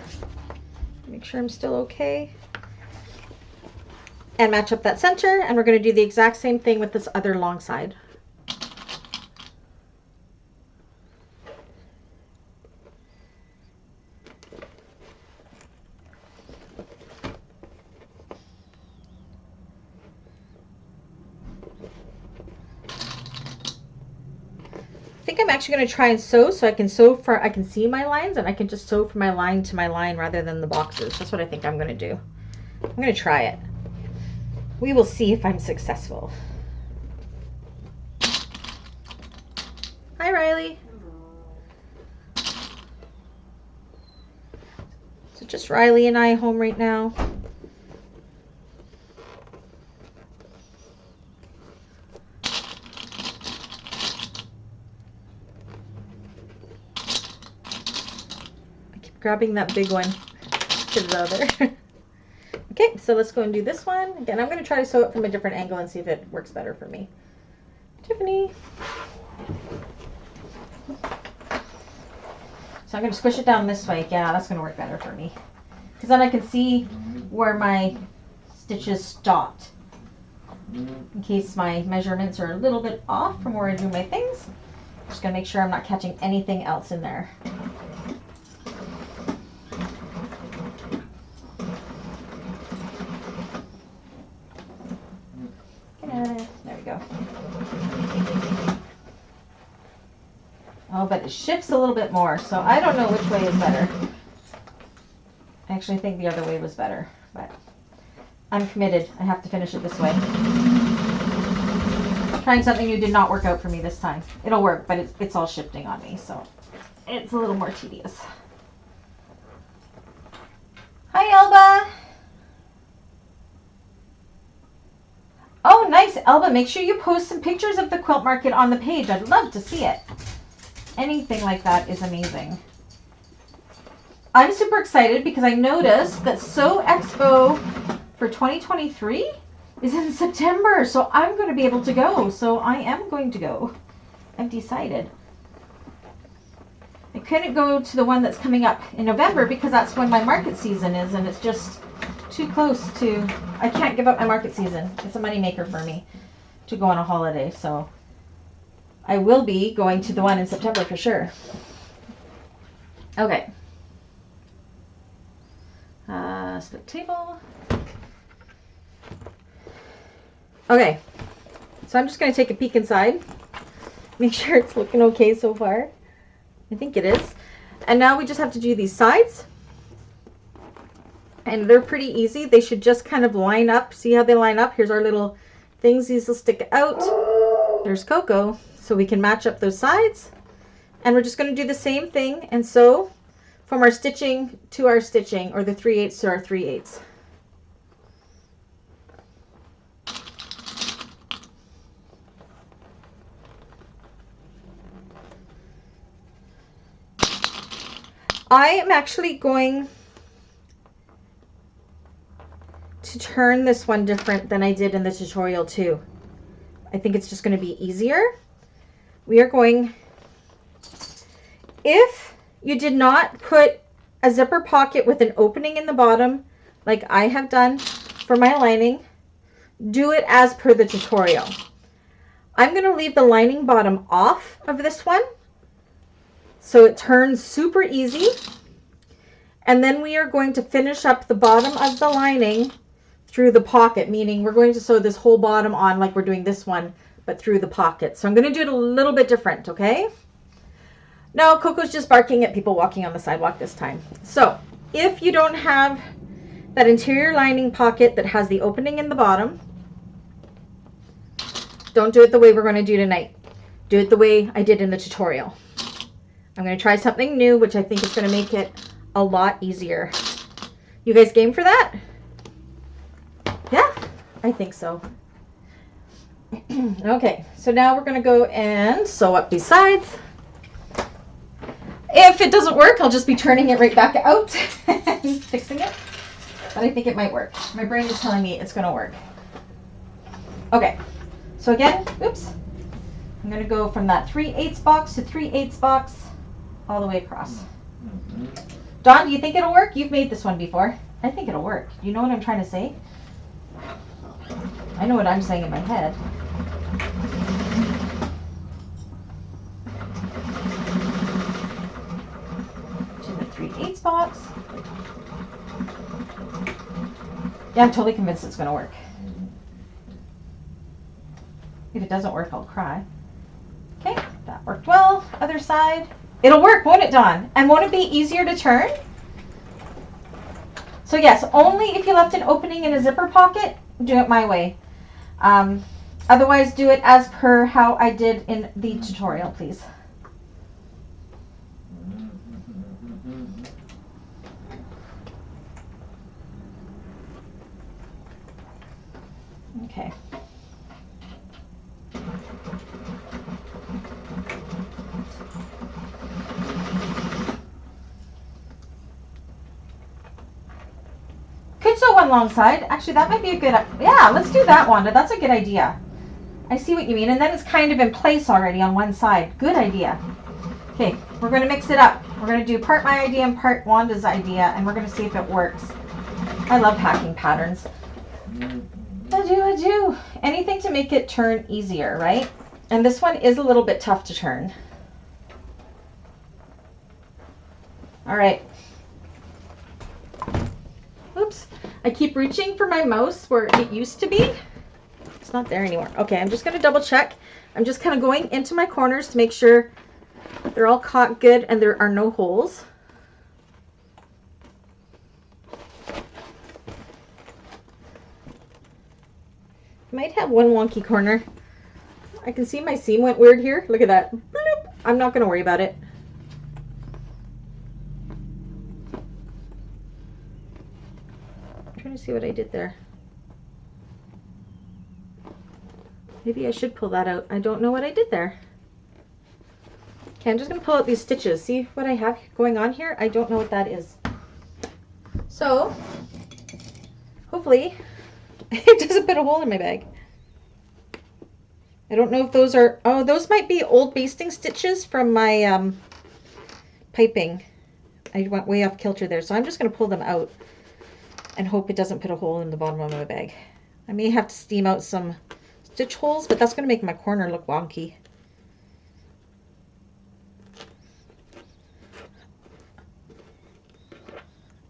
Make sure I'm still okay. And match up that center. And we're going to do the exact same thing with this other long side. I think I'm actually going to try and sew so I can see my lines, and I can just sew from my line to my line rather than the boxes. That's what I think I'm going to do. I'm going to try it. We will see if I'm successful. Hi, Riley. So just Riley and I home right now. Grabbing that big one to the other. Okay, so let's go and do this one. Again, I'm going to try to sew it from a different angle and see if it works better for me. Tiffany. So I'm going to squish it down this way. Yeah, that's going to work better for me. Because then I can see where my stitches stopped. In case my measurements are a little bit off from where I do my things. I'm just going to make sure I'm not catching anything else in there. There we go. Oh, but it shifts a little bit more, so I don't know which way is better. I actually think the other way was better, but I'm committed. I have to finish it this way. Trying something new did not work out for me this time. It'll work, but it's all shifting on me, so it's a little more tedious. Hi, Elba. Oh, nice, Elba. Make sure you post some pictures of the quilt market on the page. I'd love to see it. Anything like that is amazing. I'm super excited because I noticed that Sew Expo for 2023 is in September, so I'm going to be able to go. So I am going to go. I've decided. I couldn't go to the one that's coming up in November because that's when my market season is, and it's just too close to, I can't give up my market season. It's a moneymaker for me to go on a holiday, so I will be going to the one in September for sure. Okay. Split table. Okay, so I'm just going to take a peek inside. Make sure it's looking okay so far. I think it is. And now we just have to do these sides. And they're pretty easy. They should just kind of line up. See how they line up? Here's our little things. These will stick out. There's Coco. So we can match up those sides. And we're just going to do the same thing. And so from our stitching to our stitching, or the 3/8 to our 3/8. I am actually going to turn this one different than I did in the tutorial too. I think it's just going to be easier. We are going, if you did not put a zipper pocket with an opening in the bottom, like I have done for my lining, do it as per the tutorial. I'm going to leave the lining bottom off of this one, so it turns super easy. And then we are going to finish up the bottom of the lining through the pocket, meaning we're going to sew this whole bottom on like we're doing this one, but through the pocket. So I'm going to do it a little bit different, okay? No, Coco's just barking at people walking on the sidewalk this time. So if you don't have that interior lining pocket that has the opening in the bottom, don't do it the way we're going to do tonight. Do it the way I did in the tutorial. I'm going to try something new, which I think is going to make it a lot easier. You guys game for that? Yeah, I think so. Okay, so now we're going to go and sew up these sides. If it doesn't work, I'll just be turning it right back out and fixing it. But I think it might work. My brain is telling me it's going to work. Okay, so again, oops. I'm going to go from that 3/8 box to 3/8 box all the way across. Dawn, do you think it'll work? You've made this one before. I think it'll work. Do you know what I'm trying to say? I know what I'm saying in my head. To the 3/8 box. Yeah, I'm totally convinced it's going to work. If it doesn't work, I'll cry. Okay, that worked well. Other side. It'll work, won't it, Dawn? And won't it be easier to turn? So yes, only if you left an opening in a zipper pocket, do it my way. Otherwise, do it as per how I did in the tutorial, please. Okay. Could sew one long side. Actually, that might be a good, yeah, let's do that one. That's a good idea. I see what you mean. And then it's kind of in place already on one side. Good idea. Okay, we're going to mix it up. We're going to do part my idea and part Wanda's idea, and we're going to see if it works. I love hacking patterns. I do. Anything to make it turn easier, right? And this one is a little bit tough to turn. All right. Oops. I keep reaching for my mouse where it used to be. It's not there anymore. Okay, I'm just going to double check. I'm just kind of going into my corners to make sure they're all caught good and there are no holes. Might have one wonky corner. I can see my seam went weird here. Look at that. Bloop. I'm not going to worry about it. I'm trying to see what I did there. Maybe I should pull that out. I don't know what I did there. Okay, I'm just going to pull out these stitches. See what I have going on here? I don't know what that is. So, hopefully, it doesn't put a hole in my bag. I don't know if those are, oh, those might be old basting stitches from my piping. I went way off kilter there, so I'm just going to pull them out and hope it doesn't put a hole in the bottom of my bag. I may have to steam out some stitch holes, but that's going to make my corner look wonky.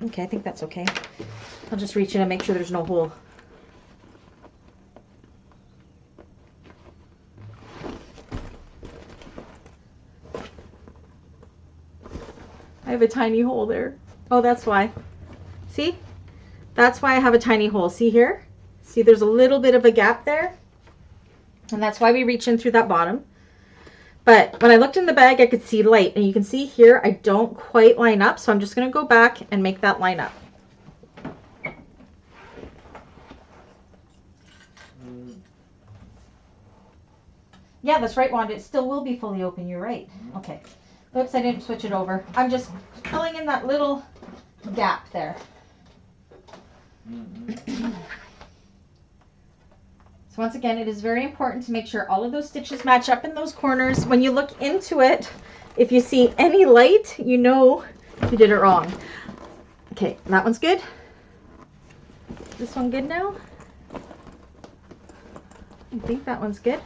Okay, I think that's okay. I'll just reach in and make sure there's no hole. have a tiny hole there. Oh, that's why. See? That's why I have a tiny hole. See here? See, there's a little bit of a gap there. And that's why we reach in through that bottom. But when I looked in the bag, I could see light. And you can see here, I don't quite line up. So I'm just going to go back and make that line up. Yeah, that's right, Wanda. It still will be fully open. You're right. Okay. Oops, I didn't switch it over. I'm just filling in that little gap there. So once again, it is very important to make sure all of those stitches match up in those corners. When you look into it, if you see any light, you know you did it wrong. Okay, that one's good. This one good now? I think that one's good.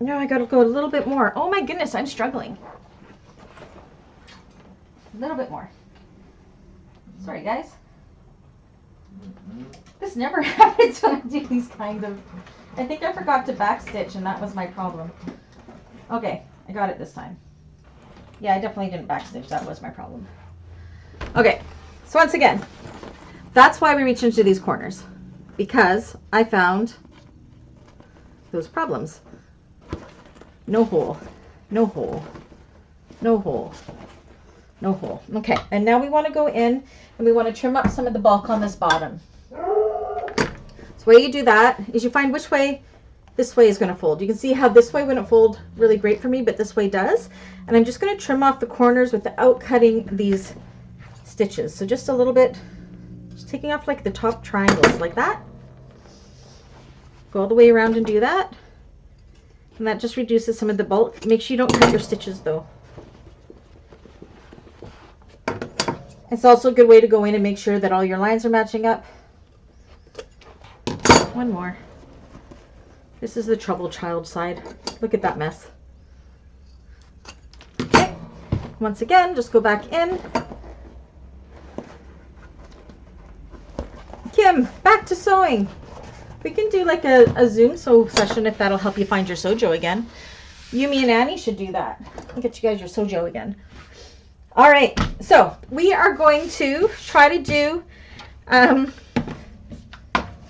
No, I gotta go a little bit more. Oh my goodness, I'm struggling. A little bit more. Sorry, guys. This never happens when I do these kind of... I think I forgot to backstitch and that was my problem. Okay, I got it this time. Yeah, I definitely didn't backstitch. That was my problem. Okay, so once again, that's why we reach into these corners. Because I found those problems. No hole, no hole, no hole, no hole. Okay, and now we want to go in and we want to trim up some of the bulk on this bottom. So the way you do that is you find which way this way is going to fold. You can see how this way wouldn't fold really great for me, but this way does. And I'm just going to trim off the corners without cutting these stitches. So just a little bit, just taking off like the top triangles like that. Go all the way around and do that. And that just reduces some of the bulk. Make sure you don't cut your stitches though. It's also a good way to go in and make sure that all your lines are matching up. One more. This is the trouble child side. Look at that mess. Okay. Once again, just go back in. Kim, back to sewing. We can do like a Zoom sew session if that'll help you find your Sojo again. Yumi and Annie should do that. I'll get you guys your Sojo again. All right, so we are going to try to do,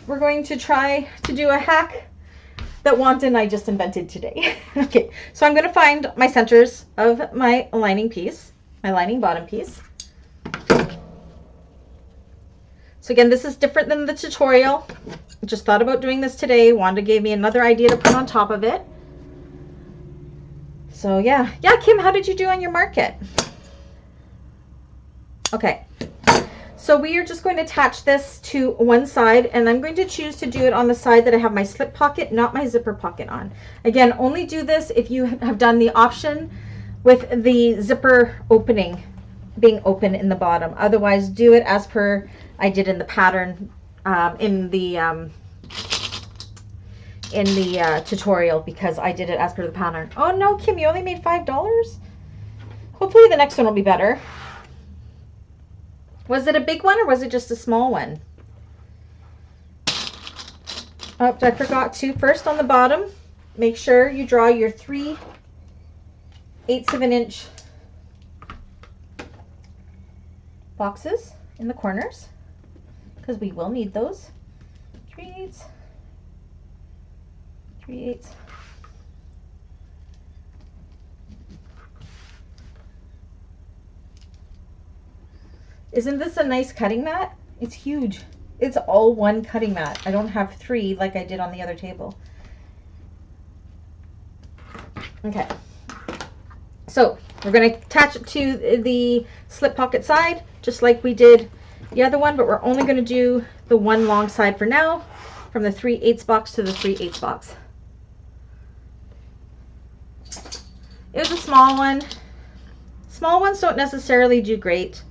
we're going to try to do a hack that Wanda and I just invented today. Okay, so I'm going to find my centers of my lining piece, my lining bottom piece. So again, this is different than the tutorial. I just thought about doing this today. Wanda gave me another idea to put on top of it. So yeah. Yeah, Kim, how did you do on your market? Okay. So we are just going to attach this to one side, and I'm going to choose to do it on the side that I have my slip pocket, not my zipper pocket on. Again, only do this if you have done the option with the zipper opening being open in the bottom. Otherwise, do it as per I did in the pattern in the tutorial, because I did it as per the pattern. Oh no, Kim, you only made $5? Hopefully the next one will be better. Was it a big one or was it just a small one? Oh, I forgot to. First on the bottom, make sure you draw your 3/8 of an inch boxes in the corners, because we will need those. 3/8. 3/8. Isn't this a nice cutting mat? It's huge. It's all one cutting mat. I don't have 3 like I did on the other table. Okay. So we're going to attach it to the slip pocket side, just like we did the other one, but we're only going to do the one long side for now, from the 3/8 box to the 3/8 box. It was a small one. Small ones don't necessarily do great.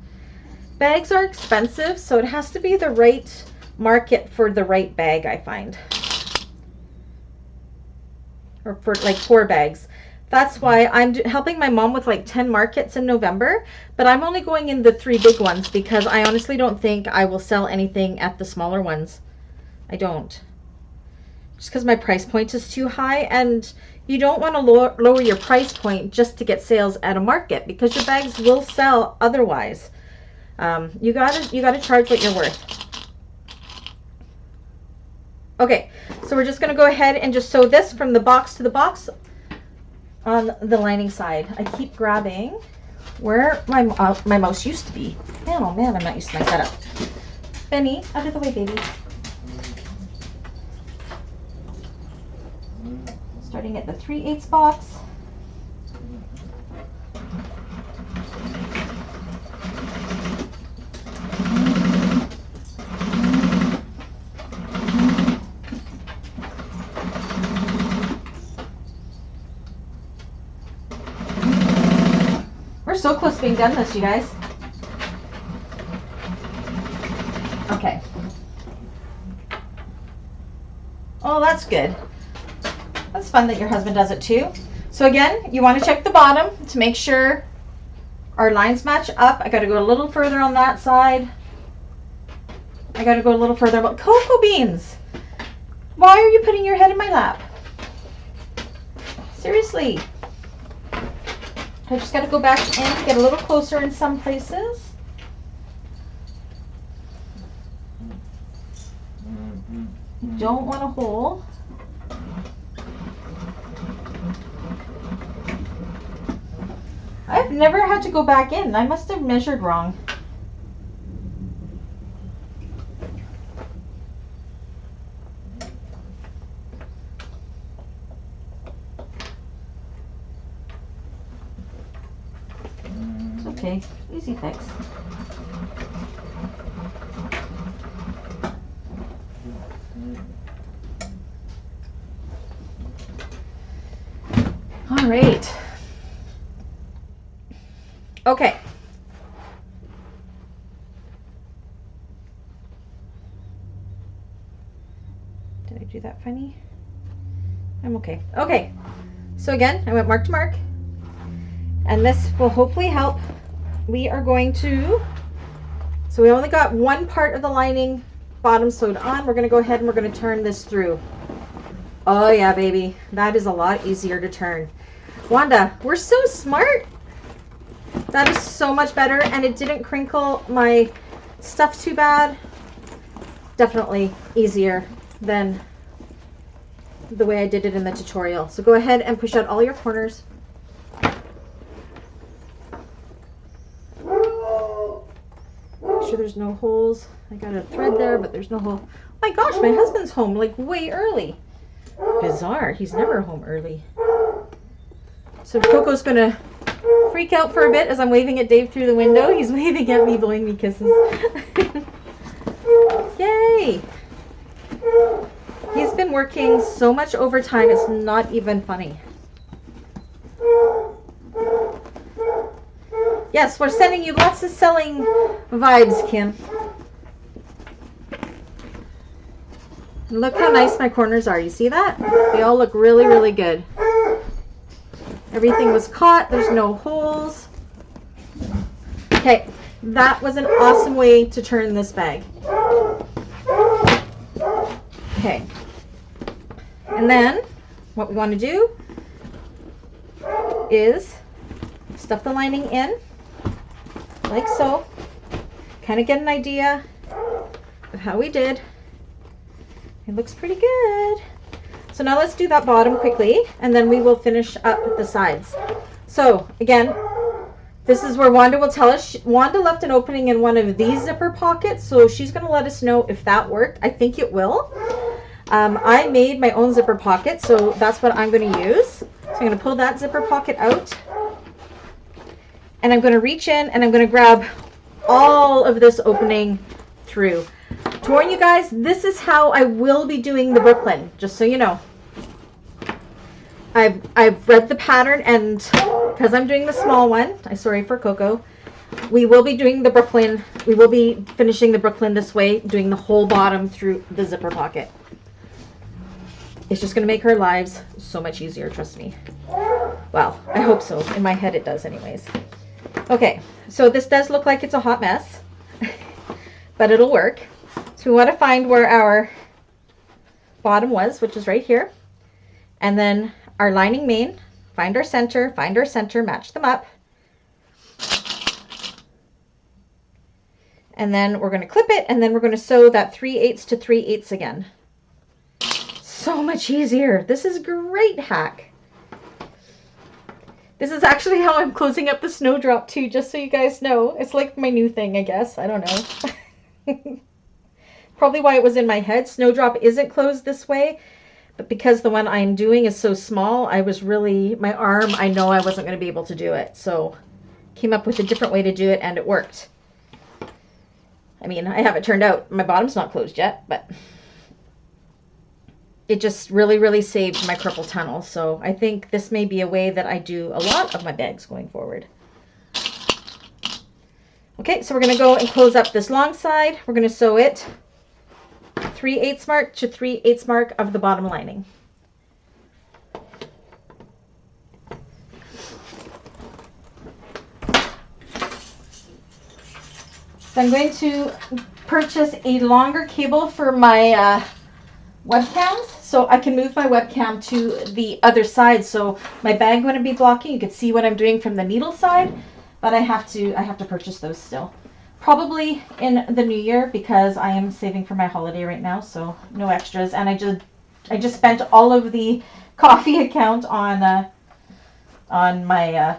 Bags are expensive, so it has to be the right market for the right bag, I find. Or for like 4 bags. That's why I'm helping my mom with like 10 markets in November, but I'm only going in the 3 big ones because I honestly don't think I will sell anything at the smaller ones. I don't. Just because my price point is too high, and You don't want to lower your price point just to get sales at a market, because your bags will sell otherwise. You gotta charge what you're worth. Okay, so we're just gonna go ahead and just sew this from the box to the box on the lining side. I keep grabbing where my mouse used to be. Man, oh man, I'm not used to my setup. Benny, out of the way, baby. Starting at the 3/8 box. We're so close to being done this, you guys. Okay. Oh, that's good. That's fun that your husband does it too. So again, you want to check the bottom to make sure our lines match up. I got to go a little further on that side. I got to go a little further. But cocoa beans, why are you putting your head in my lap? Seriously. I just got to go back in, get a little closer in some places. You don't want a hole. I've never had to go back in. I must have measured wrong. It's okay. Easy fix. All right. Okay. Did I do that funny? I'm okay. Okay. So again, I went mark to mark, and this will hopefully help. We are going to, so we only got one part of the lining bottom sewed on. We're going to go ahead and we're going to turn this through. Oh yeah, baby. That is a lot easier to turn. Wanda, we're so smart. That is so much better, and it didn't crinkle my stuff too bad. Definitely easier than the way I did it in the tutorial. So go ahead and push out all your corners. Make sure there's no holes. I got a thread there, but there's no hole. Oh my gosh, my husband's home like way early. Bizarre. He's never home early. So Coco's gonna freak out for a bit as I'm waving at Dave through the window. He's waving at me, blowing me kisses. Yay! He's been working so much overtime, it's not even funny. Yes, we're sending you lots of selling vibes, Kim. Look how nice my corners are. You see that? They all look really, really good. Everything was caught. There's no holes. Okay, that was an awesome way to turn this bag. Okay. And then what we want to do is stuff the lining in like so. Kind of get an idea of how we did. It looks pretty good. So now let's do that bottom quickly, and then we will finish up the sides. So again, this is where Wanda will tell us. Wanda left an opening in one of these zipper pockets, so she's going to let us know if that worked. I think it will. I made my own zipper pocket, so that's what I'm going to use. So I'm going to pull that zipper pocket out, and I'm going to reach in and I'm going to grab all of this opening through. To warn you guys, this is how I will be doing the Brooklyn, just so you know. I've read the pattern, and because I'm doing the small one, I'm sorry for Coco, we will be doing the Brooklyn. We will be finishing the Brooklyn this way, doing the whole bottom through the zipper pocket. It's just going to make our lives so much easier, trust me. Well, I hope so. In my head it does anyways. Okay, so this does look like it's a hot mess, but it'll work. So we want to find where our bottom was, which is right here. And then our lining main, find our center, match them up. And then we're going to clip it, and then we're going to sew that 3/8 to 3/8 again. So much easier. This is a great hack. This is actually how I'm closing up the snowdrop too, just so you guys know. It's like my new thing, I guess. I don't know. Probably why it was in my head. Snowdrop isn't closed this way, but because the one I'm doing is so small, I was really, my arm, I know I wasn't going to be able to do it. So came up with a different way to do it, and it worked. I mean, I haven't turned out. My bottom's not closed yet, but it just really, really saved my carpal tunnel. So I think this may be a way that I do a lot of my bags going forward. Okay, so we're going to go and close up this long side. We're going to sew it 3/8 mark to 3/8 mark of the bottom lining. So I'm going to purchase a longer cable for my webcams, so I can move my webcam to the other side. So my bag wouldn't be blocking. You could see what I'm doing from the needle side, but I have to purchase those still. Probably in the new year, because I am saving for my holiday right now, so no extras. And I just spent all of the coffee account on my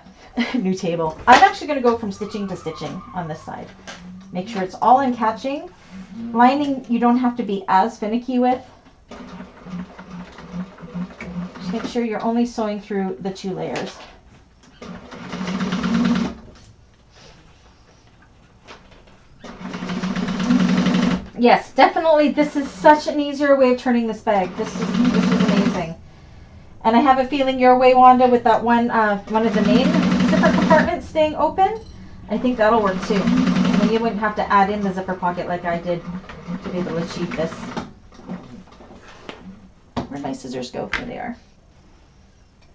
new table. I'm actually going to go from stitching to stitching on this side. Make sure it's all in catching. Lining you don't have to be as finicky with. Just make sure you're only sewing through the 2 layers. Yes, definitely this is such an easier way of turning this bag. This is amazing. And I have a feeling your way, Wanda, with that one of the main zipper compartments staying open, I think that'll work too. And then you wouldn't have to add in the zipper pocket like I did to be able to achieve this. Where'd my scissors go? There they are.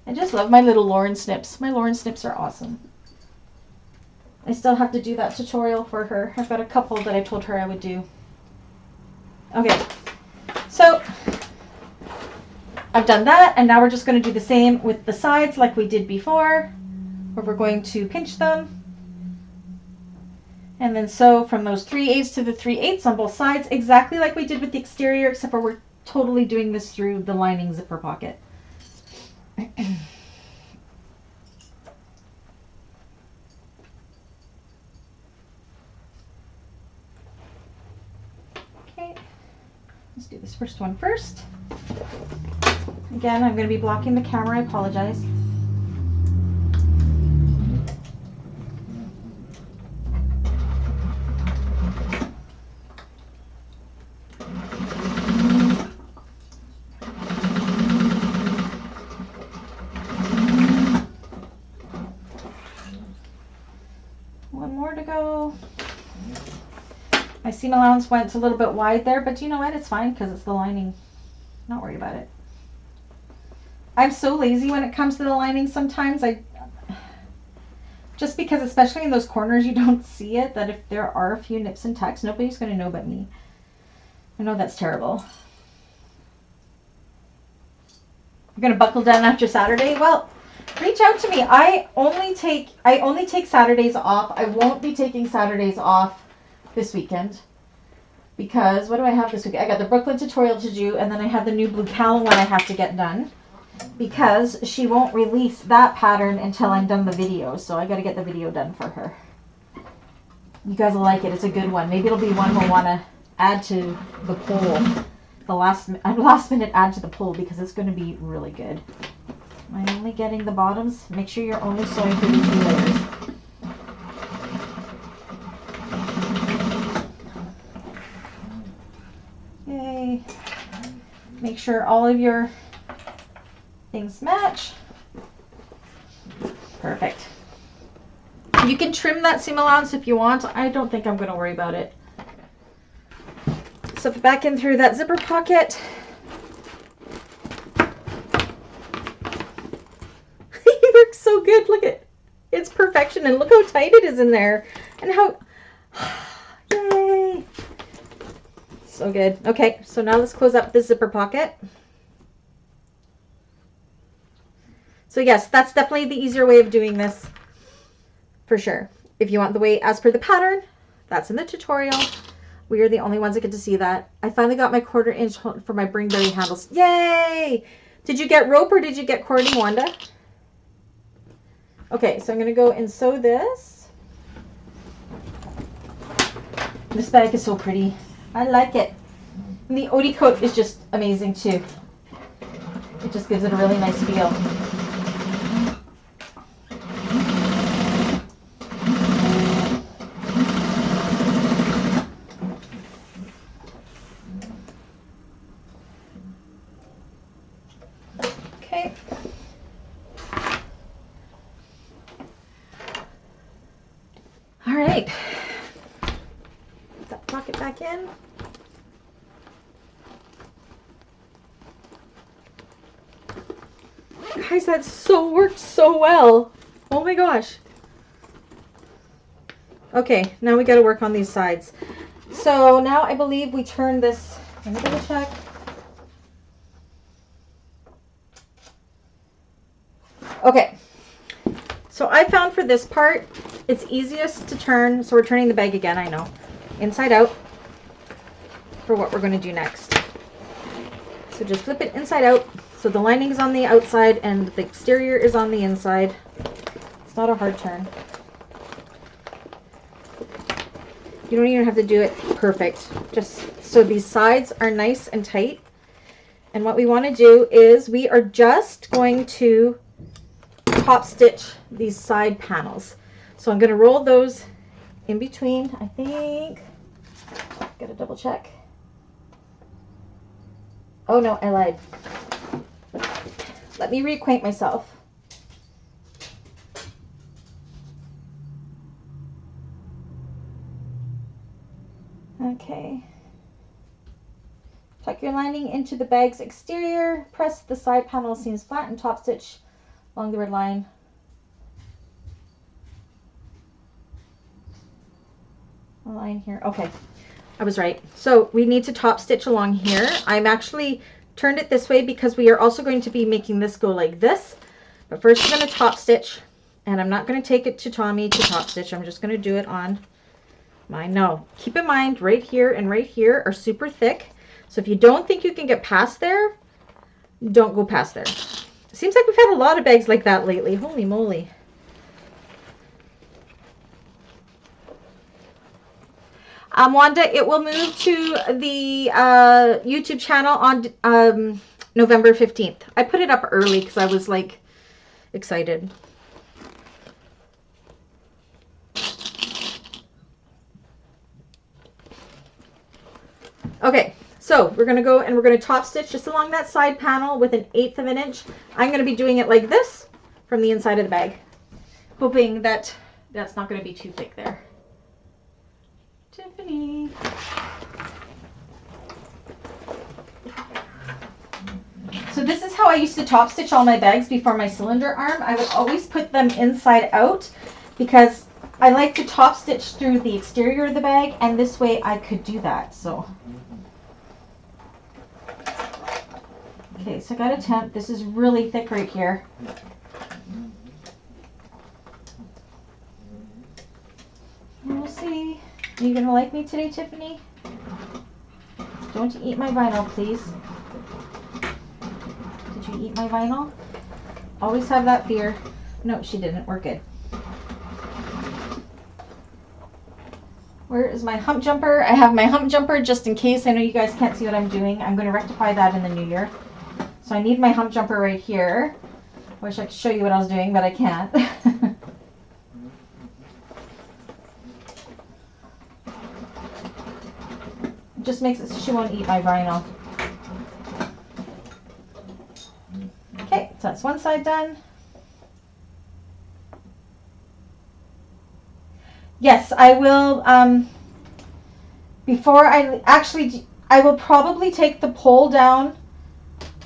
I just love my little Lauren snips. My Lauren snips are awesome. I still have to do that tutorial for her. I've got a couple that I told her I would do. Okay, so I've done that, and now we're just going to do the same with the sides like we did before, where we're going to pinch them and then sew from those 3/8 to the 3/8 on both sides, exactly like we did with the exterior, except for we're totally doing this through the lining zipper pocket. Okay, let's do this first one first. Again, I'm going to be blocking the camera. I apologize. One more to go. My seam allowance went a little bit wide there, but you know what? It's fine because it's the lining. Not worry about it. I'm so lazy when it comes to the lining sometimes. Just because, especially in those corners, you don't see it, that if there are a few nips and tucks, nobody's going to know but me. I know that's terrible. You're going to buckle down after Saturday? Well, reach out to me. I only take Saturdays off. I won't be taking Saturdays off this weekend, because what do I have this week? I got the Brooklyn tutorial to do, and then I have the new Blue Cowl one I have to get done, because she won't release that pattern until I'm done the video. So I got to get the video done for her. You guys will like it. It's a good one. Maybe it'll be one we'll want to add to the poll. The last minute add to the poll, because it's going to be really good. I'm only getting the bottoms. Make sure you're only sewing through the 2 layers. Yay. Make sure all of your things match. Perfect. You can trim that seam allowance if you want. I don't think I'm going to worry about it. So back in through that zipper pocket. It works so good. Look at it's perfection, and look how tight it is in there, and how yay, so good. Okay, so now let's close up the zipper pocket. So yes, that's definitely the easier way of doing this, for sure. If you want the way as per the pattern, that's in the tutorial. We are the only ones that get to see that. I finally got my 1/4 inch for my Bringberry handles. Yay! Did you get rope or did you get cording, Wanda? Okay, so I'm going to go and sew this. This bag is so pretty. I like it. And the Odie coat is just amazing too. It just gives it a really nice feel. Okay. All right. Put that pocket back in. Guys, that so worked so well. Oh my gosh. Okay, now we got to work on these sides. So now I believe we turn this. Let me double check. Okay. So I found for this part, it's easiest to turn. So we're turning the bag again, I know. Inside out for what we're going to do next. So just flip it inside out. So the lining is on the outside and the exterior is on the inside. It's not a hard turn. You don't even have to do it perfect. Just so these sides are nice and tight. And what we want to do is we are just going to top stitch these side panels. So I'm going to roll those in between, I think. Gotta double check. Oh no, I lied. Let me reacquaint myself. Okay. Tuck your lining into the bag's exterior. Press the side panel seams flat and top stitch along the red line. A line here. Okay, I was right. So we need to top stitch along here. I'm actually turned it this way because we are also going to be making this go like this. But first we're going to top stitch, and I'm not going to take it to Tommy to top stitch. I'm just going to do it on mine. No, keep in mind right here and right here are super thick. So if you don't think you can get past there, don't go past there. It seems like we've had a lot of bags like that lately. Holy moly. Wanda, it will move to the YouTube channel on November 15th. I put it up early because I was like excited. Okay, so we're going to go and we're going to top stitch just along that side panel with 1/8 of an inch. I'm going to be doing it like this from the inside of the bag, hoping that that's not going to be too thick there. Tiffany. So this is how I used to top stitch all my bags before my cylinder arm. I would always put them inside out because I like to top stitch through the exterior of the bag, and this way I could do that. So okay, so I got a temp. This is really thick right here. We'll see. Are you going to like me today, Tiffany? Don't eat my vinyl, please. Did you eat my vinyl? Always have that fear. No, she didn't. We're good. Where is my hump jumper? I have my hump jumper just in case. I know you guys can't see what I'm doing. I'm going to rectify that in the new year. So I need my hump jumper right here. I wish I could show you what I was doing, but I can't. Just makes it so she won't eat my vinyl. Okay, so that's one side done. Yes, I will, before I will probably take the poll down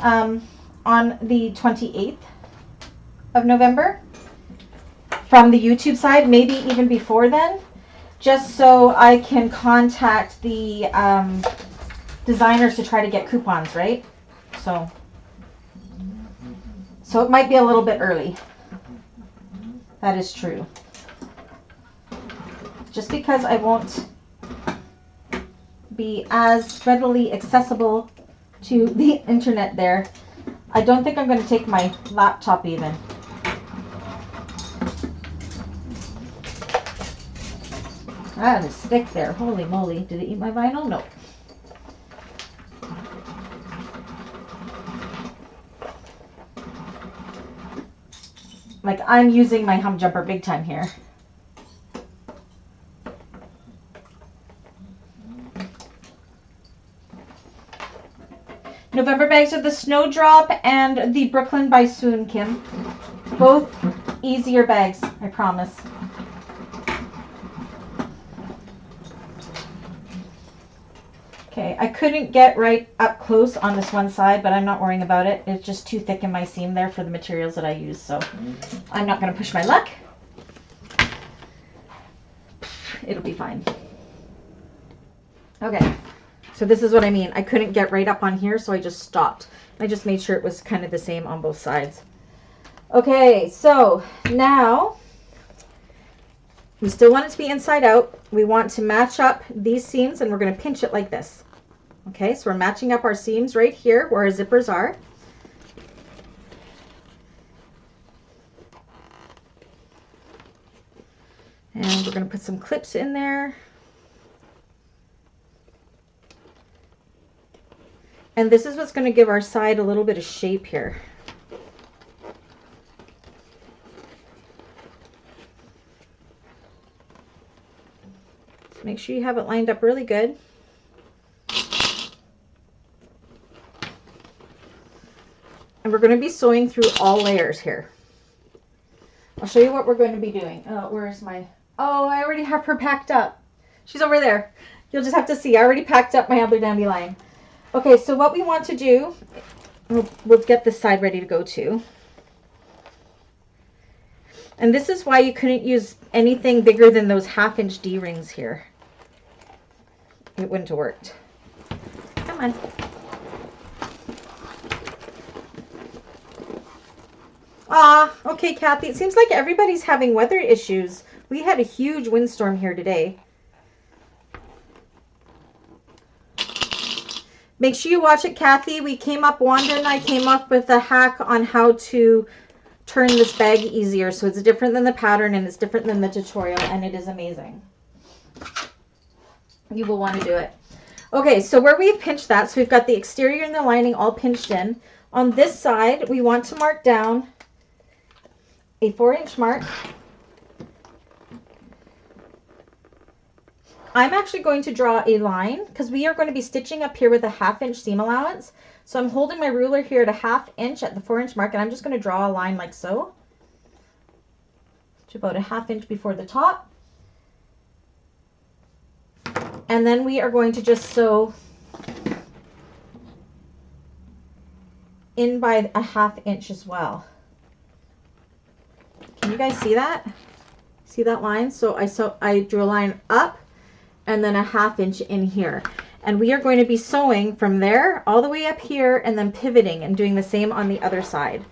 on the 28th of November from the YouTube side, maybe even before then. Just so I can contact the designers to try to get coupons, right? So So it might be a little bit early. That is true. Just because I won't be as readily accessible to the internet there, I don't think I'm going to take my laptop even. I had a stick there. Holy moly. Did it eat my vinyl? No. Like, I'm using my hum jumper big time here. November bags are the Snowdrop and the Brooklyn by Swoon, Kim. Both easier bags, I promise. Okay, I couldn't get right up close on this one side, but I'm not worrying about it. It's just too thick in my seam there for the materials that I use, so I'm not going to push my luck. It'll be fine. Okay, so this is what I mean. I couldn't get right up on here, so I just stopped. I just made sure it was kind of the same on both sides. Okay, so now we still want it to be inside out. We want to match up these seams, and we're going to pinch it like this. Okay, so we're matching up our seams right here where our zippers are. And we're going to put some clips in there. And this is what's going to give our side a little bit of shape here. So make sure you have it lined up really good. And we're going to be sewing through all layers here. I'll show you what we're going to be doing. Oh, where's my... Oh, I already have her packed up. She's over there. You'll just have to see. I already packed up my other Dandelion. Okay, so what we want to do, we'll get this side ready to go to. And this is why you couldn't use anything bigger than those 1/2-inch D-rings here. It wouldn't have worked. Come on. Ah, okay, Kathy. It seems like everybody's having weather issues. We had a huge windstorm here today. Make sure you watch it, Kathy. Wanda and I came up with a hack on how to turn this bag easier. So it's different than the pattern and it's different than the tutorial, and it is amazing. You will want to do it. Okay, so where we've pinched that, so we've got the exterior and the lining all pinched in. On this side, we want to mark down a 4-inch mark. I'm actually going to draw a line because we are going to be stitching up here with a 1/2-inch seam allowance. So I'm holding my ruler here at a 1/2 inch at the 4-inch mark, and I'm just going to draw a line like so to about a 1/2 inch before the top. And then we are going to just sew in by a 1/2 inch as well. Can you guys see that? See that line? So I drew a line up and then a 1/2 inch in here. And we are going to be sewing from there all the way up here and then pivoting and doing the same on the other side.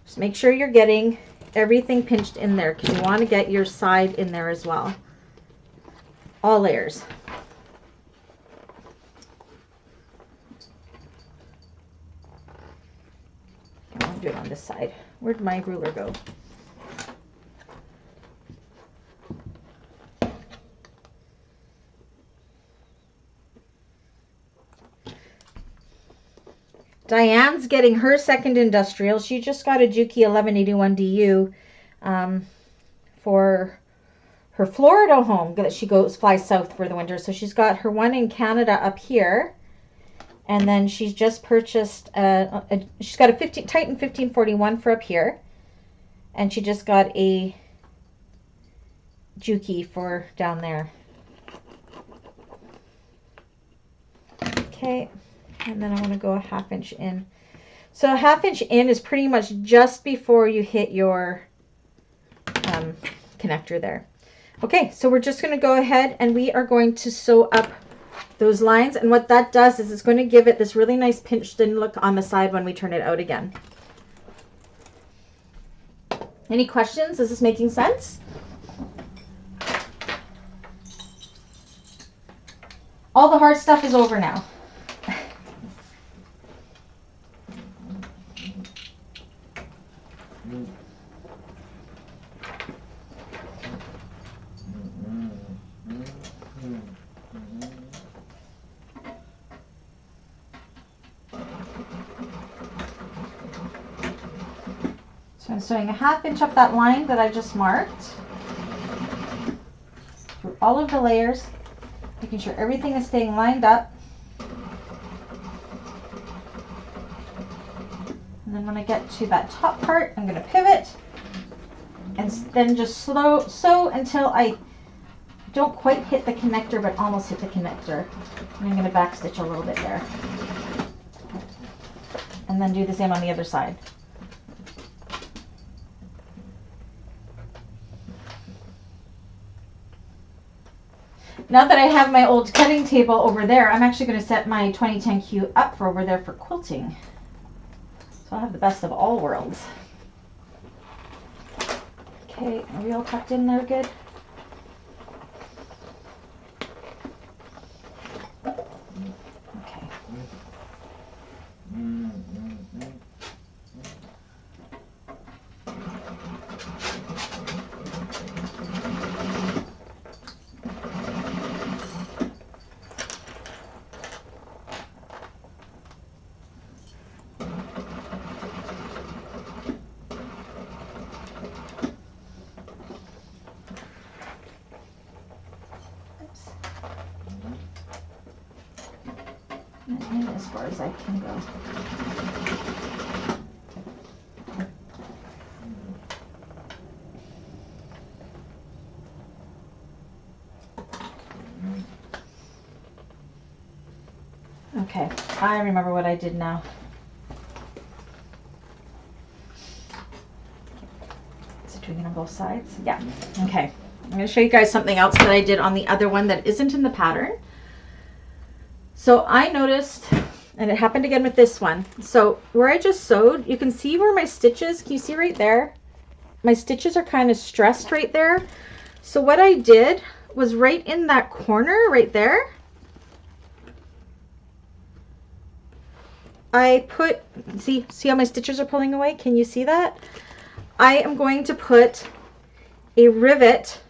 Just make sure you're getting everything pinched in there because you want to get your side in there as well. All layers. I'll do it on this side. Where'd my ruler go? Diane's getting her second industrial. She just got a Juki 1181 DU for her Florida home that she flies south for the winter. So she's got her one in Canada up here. And then she's just purchased, she's got a Titan 1541 for up here. And she just got a Juki for down there. Okay, and then I want to go a 1/2 inch in. So a 1/2 inch in is pretty much just before you hit your connector there. Okay, so we're just going to go ahead and we are going to sew up those lines. And what that does is it's going to give it this really nice pinched in look on the side when we turn it out again. Any questions? Is this making sense? All the hard stuff is over now. So I'm sewing a 1/2 inch up that line that I just marked through all of the layers, making sure everything is staying lined up. And then when I get to that top part, I'm going to pivot and then just sew until I don't quite hit the connector, but almost hit the connector. And I'm going to back stitch a little bit there. And then do the same on the other side. Now that I have my old cutting table over there, I'm actually going to set my 2010Q up for over there for quilting. So I'll have the best of all worlds. Okay, are we all tucked in there good? Okay. As far as I can go. Okay, I remember what I did now. Is it doing it on both sides? Yeah. Okay. I'm going to show you guys something else that I did on the other one that isn't in the pattern. So I noticed, and it happened again with this one. So where I just sewed, you can see where my stitches, can you see right there? My stitches are kind of stressed right there. So what I did was right in that corner right there, I put, see how my stitches are pulling away? Can you see that? I am going to put a rivet.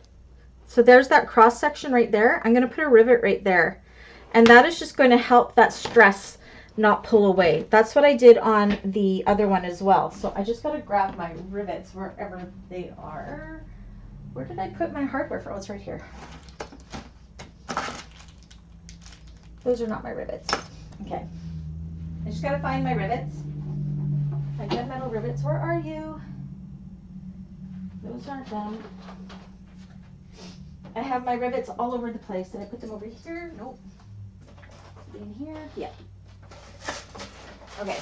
So there's that cross section right there. I'm going to put a rivet right there. And that is just going to help that stress not pull away. That's what I did on the other one as well. So I just got to grab my rivets wherever they are. Where did I put my hardware for? Oh, it's right here. Those are not my rivets. Okay. I just got to find my rivets. My gunmetal rivets, where are you? Those aren't them. I have my rivets all over the place. Did I put them over here? Nope. In here? Yeah. Okay.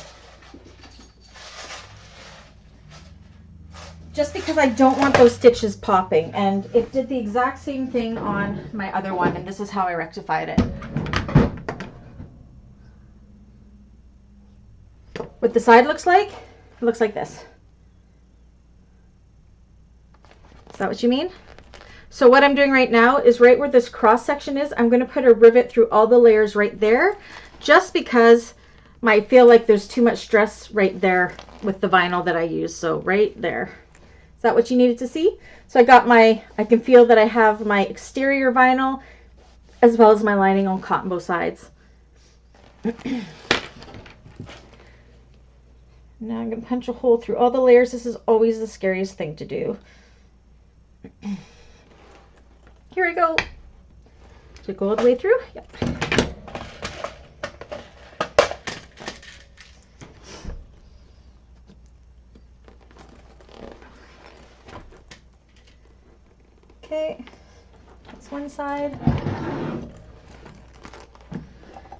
Just because I don't want those stitches popping, and it did the exact same thing on my other one, and this is how I rectified it. What the side looks like? It looks like this. Is that what you mean? So what I'm doing right now is right where this cross section is, I'm going to put a rivet through all the layers right there, just because I feel like there's too much stress right there with the vinyl that I use. So right there. Is that what you needed to see? So I got I can feel that I have my exterior vinyl as well as my lining on cotton both sides. Now I'm going to punch a hole through all the layers. This is always the scariest thing to do. Here we go. To go all the way through? Yep. Okay, that's one side.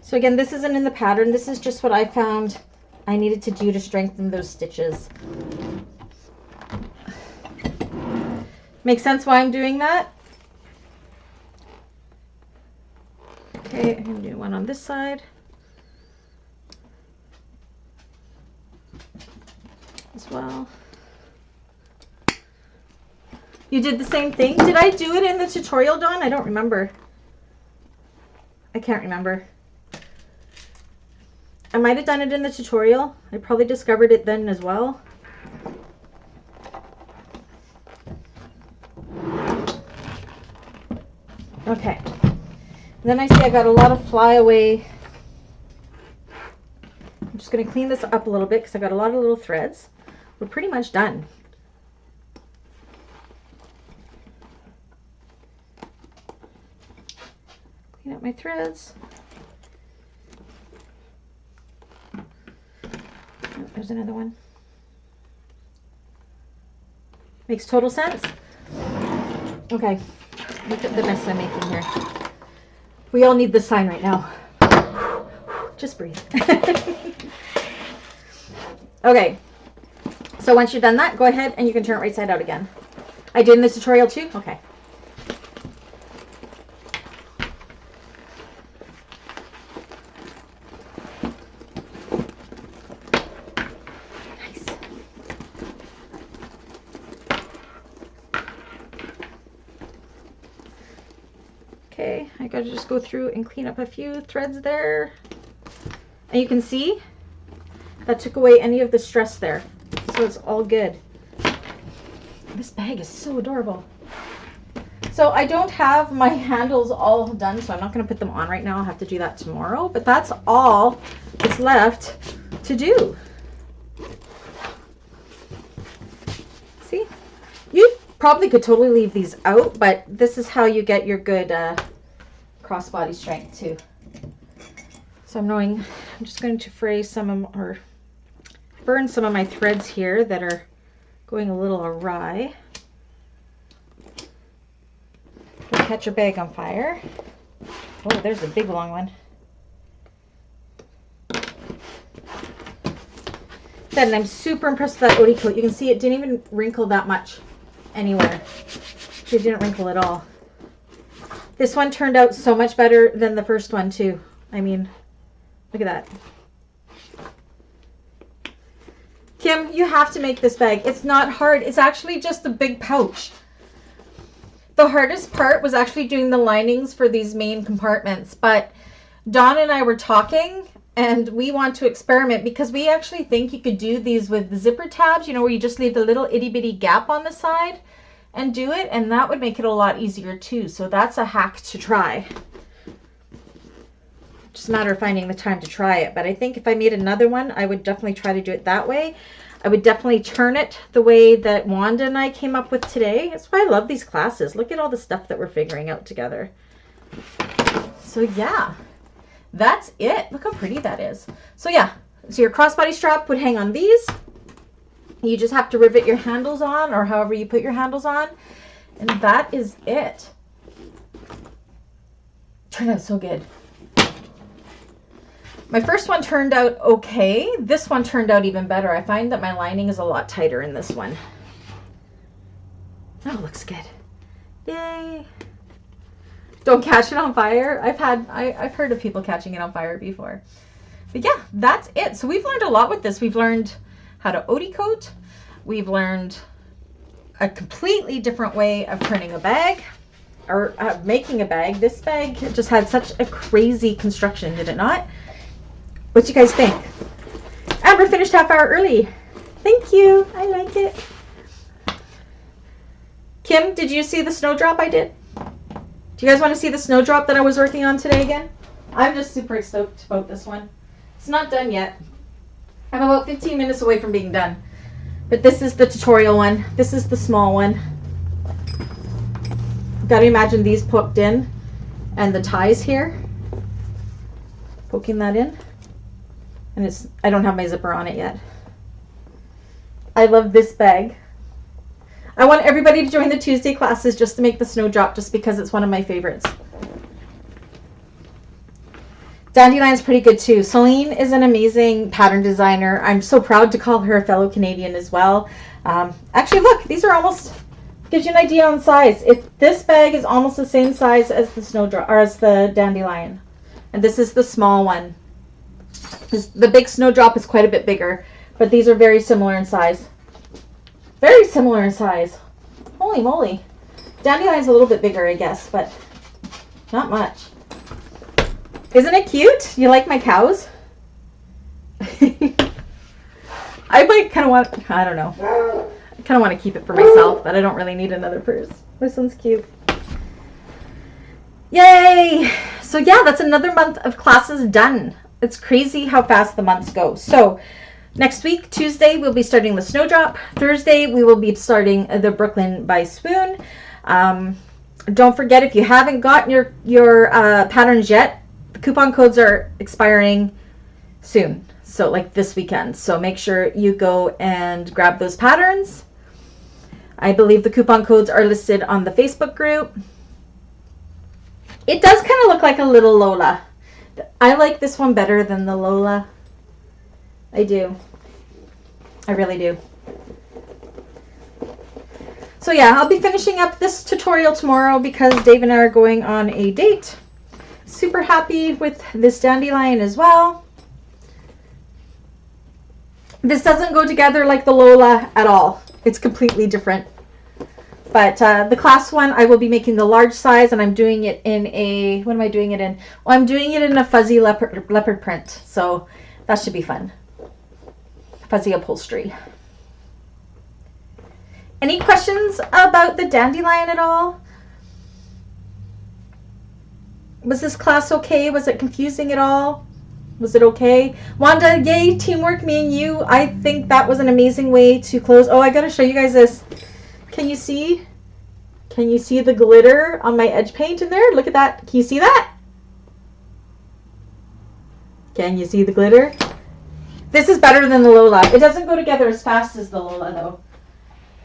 So again, this isn't in the pattern. This is just what I found I needed to do to strengthen those stitches. Make sense why I'm doing that? Okay, Okay, I'm gonna do one on this side as well. You did the same thing? Did I do it in the tutorial, Dawn? I don't remember. I can't remember. I might have done it in the tutorial. I probably discovered it then as well. Okay. Then I see I got a lot of flyaway. I'm just going to clean this up a little bit because I got a lot of little threads. We're pretty much done. Clean up my threads. Oh, there's another one. Makes total sense. Okay, look at the mess I'm making here. We all need this sign right now. Just breathe. Okay, so once you've done that, go ahead and you can turn it right side out again. I did in the tutorial too? Okay. Okay, I gotta just go through and clean up a few threads there. And you can see that took away any of the stress there. So it's all good. This bag is so adorable. So I don't have my handles all done, so I'm not gonna put them on right now. I'll have to do that tomorrow, but that's all that's left to do. See? You probably could totally leave these out, but this is how you get your good crossbody strength too. So I'm just going to fray some of, or burn some of my threads here that are going a little awry. Don't catch your bag on fire. Oh, there's a big long one. Then I'm super impressed with that Odie coat. You can see it didn't even wrinkle that much anywhere. It didn't wrinkle at all. This one turned out so much better than the first one too. I mean, look at that. Kim, you have to make this bag. It's not hard. It's actually just a big pouch. The hardest part was actually doing the linings for these main compartments, but Dawn and I were talking and we want to experiment because we actually think you could do these with the zipper tabs, you know, where you just leave the little itty bitty gap on the side and do it, and that would make it a lot easier too. So that's a hack to try. Just a matter of finding the time to try it. But I think if I made another one, I would definitely try to do it that way. I would definitely turn it the way that Wanda and I came up with today. That's why I love these classes. Look at all the stuff that we're figuring out together. So yeah, that's it. Look how pretty that is. So yeah, so your crossbody strap would hang on these. You just have to rivet your handles on, or however you put your handles on. And that is it. Turned out so good. My first one turned out okay. This one turned out even better. I find that my lining is a lot tighter in this one. Oh, looks good. Yay. Don't catch it on fire. I've heard of people catching it on fire before. But yeah, that's it. So we've learned a lot with this. We've learned how to Odie coat. We've learned a completely different way of printing a bag, or making a bag. This bag just had such a crazy construction, did it not? What you guys think? Amber finished half hour early. Thank you. I like it. Kim, did you see the snowdrop I did? Do you guys want to see the snowdrop that I was working on today again? I'm just super stoked about this one. It's not done yet. I'm about 15 minutes away from being done. But this is the tutorial one. This is the small one. Got to imagine these poked in and the ties here. Poking that in. And I don't have my zipper on it yet. I love this bag. I want everybody to join the Tuesday classes just to make the snowdrop, just because it's one of my favorites. Dandelion's pretty good too. Celine is an amazing pattern designer. I'm so proud to call her a fellow Canadian as well. Actually, look, these are almost, gives you an idea on size. This bag is almost the same size as the snowdrop, or as the Dandelion. And this is the small one. The big snowdrop is quite a bit bigger, but these are very similar in size. Very similar in size. Holy moly. Dandelion's a little bit bigger, I guess, but not much. Isn't it cute? You like my cows? I might kind of want, I don't know. I kind of want to keep it for myself, but I don't really need another purse. This one's cute. Yay! So yeah, that's another month of classes done. It's crazy how fast the months go. So next week, Tuesday, we'll be starting the Snowdrop. Thursday, we will be starting the Brooklyn by Spoon. Don't forget, if you haven't gotten your patterns yet, the coupon codes are expiring soon. So like this weekend. So make sure you go and grab those patterns. I believe the coupon codes are listed on the Facebook group. It does kind of look like a little Lola. I like this one better than the Lola. I do. I really do. So yeah, I'll be finishing up this tutorial tomorrow because Dave and I are going on a date. Super happy with this Dandelion as well. This doesn't go together like the Lola at all. It's completely different. But the class one, I will be making the large size, and I'm doing it in a, what am I doing it in? Well, I'm doing it in a fuzzy leopard print. So that should be fun. Fuzzy upholstery. Any questions about the Dandelion at all? Was this class okay? Was it confusing at all? Was it okay? Wanda, yay, teamwork, me and you. I think that was an amazing way to close. Oh, I gotta show you guys this. Can you see? Can you see the glitter on my edge paint in there? Look at that. Can you see that? Can you see the glitter? This is better than the Lola. It doesn't go together as fast as the Lola though.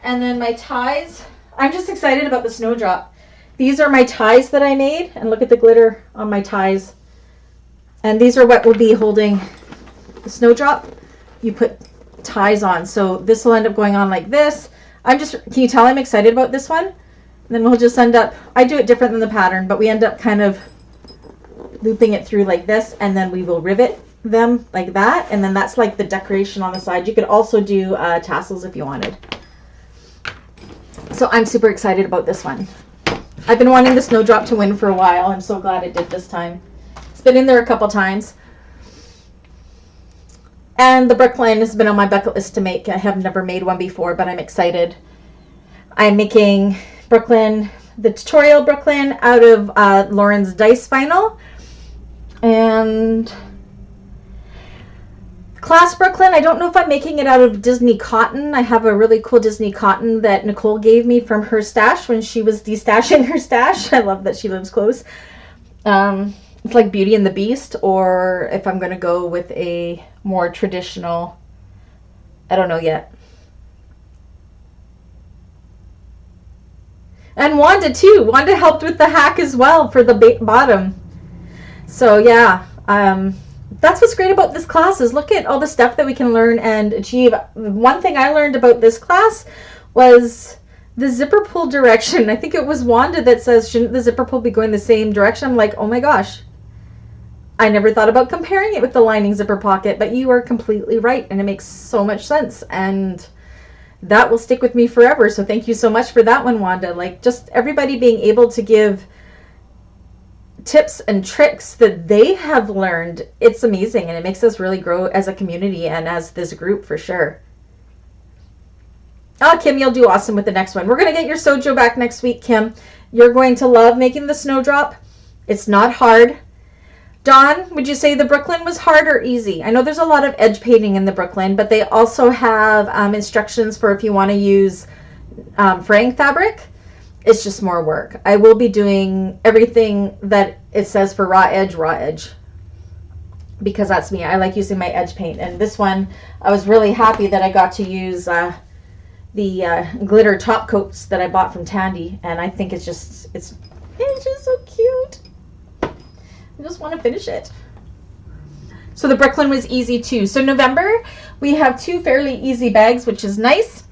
And then my ties. I'm just excited about the Snowdrop. These are my ties that I made, and look at the glitter on my ties. And these are what will be holding the Snowdrop. You put ties on. So this will end up going on like this. Can you tell I'm excited about this one? And then we'll just end up, I do it different than the pattern, but we end up kind of looping it through like this, and then we will rivet them like that. And then that's like the decoration on the side. You could also do tassels if you wanted. So I'm super excited about this one. I've been wanting the Snowdrop to win for a while. I'm so glad it did this time. It's been in there a couple times. And the Brooklyn has been on my bucket list to make. I have never made one before, but I'm excited. I'm making Brooklyn, the tutorial Brooklyn, out of Lauren's dice vinyl. And class Brooklyn, I don't know if I'm making it out of Disney cotton. I have a really cool Disney cotton that Nicole gave me from her stash when she was destashing her stash. I love that she lives close. It's like Beauty and the Beast, or if I'm going to go with a more traditional, I don't know yet. And Wanda too. Wanda helped with the hack as well for the bottom. So yeah, that's what's great about this class is look at all the stuff that we can learn and achieve. One thing I learned about this class was the zipper pull direction. I think it was Wanda that says, shouldn't the zipper pull be going the same direction? I'm like, oh my gosh. I never thought about comparing it with the lining zipper pocket, but you are completely right, and it makes so much sense, and that will stick with me forever. So thank you so much for that one, Wanda. Like, just everybody being able to give tips and tricks that they have learned, it's amazing, and it makes us really grow as a community and as this group for sure. Oh, Kim, you'll do awesome with the next one. We're going to get your Sojo back next week, Kim. You're going to love making the Snowdrop. It's not hard. Dawn, would you say the Brooklyn was hard or easy? I know there's a lot of edge painting in the Brooklyn, but they also have instructions for if you want to use fraying fabric. It's just more work. I will be doing everything that it says for raw edge, because that's me. I like using my edge paint. And this one, I was really happy that I got to use the glitter top coats that I bought from Tandy, and I think it's just so cute. I just want to finish it. So the Brooklyn was easy too. So November, we have 2 fairly easy bags, which is nice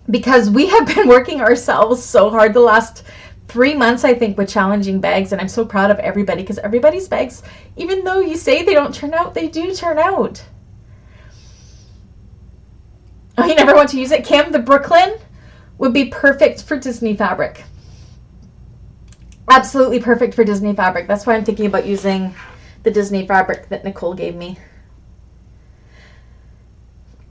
because we have been working ourselves so hard the last 3 months, I think, with challenging bags, and I'm so proud of everybody because everybody's bags, even though you say they don't turn out, they do turn out. Oh, you never want to use it? Kim, the Brooklyn would be perfect for Disney fabric. Absolutely perfect for Disney fabric. That's why I'm thinking about using the Disney fabric that Nicole gave me.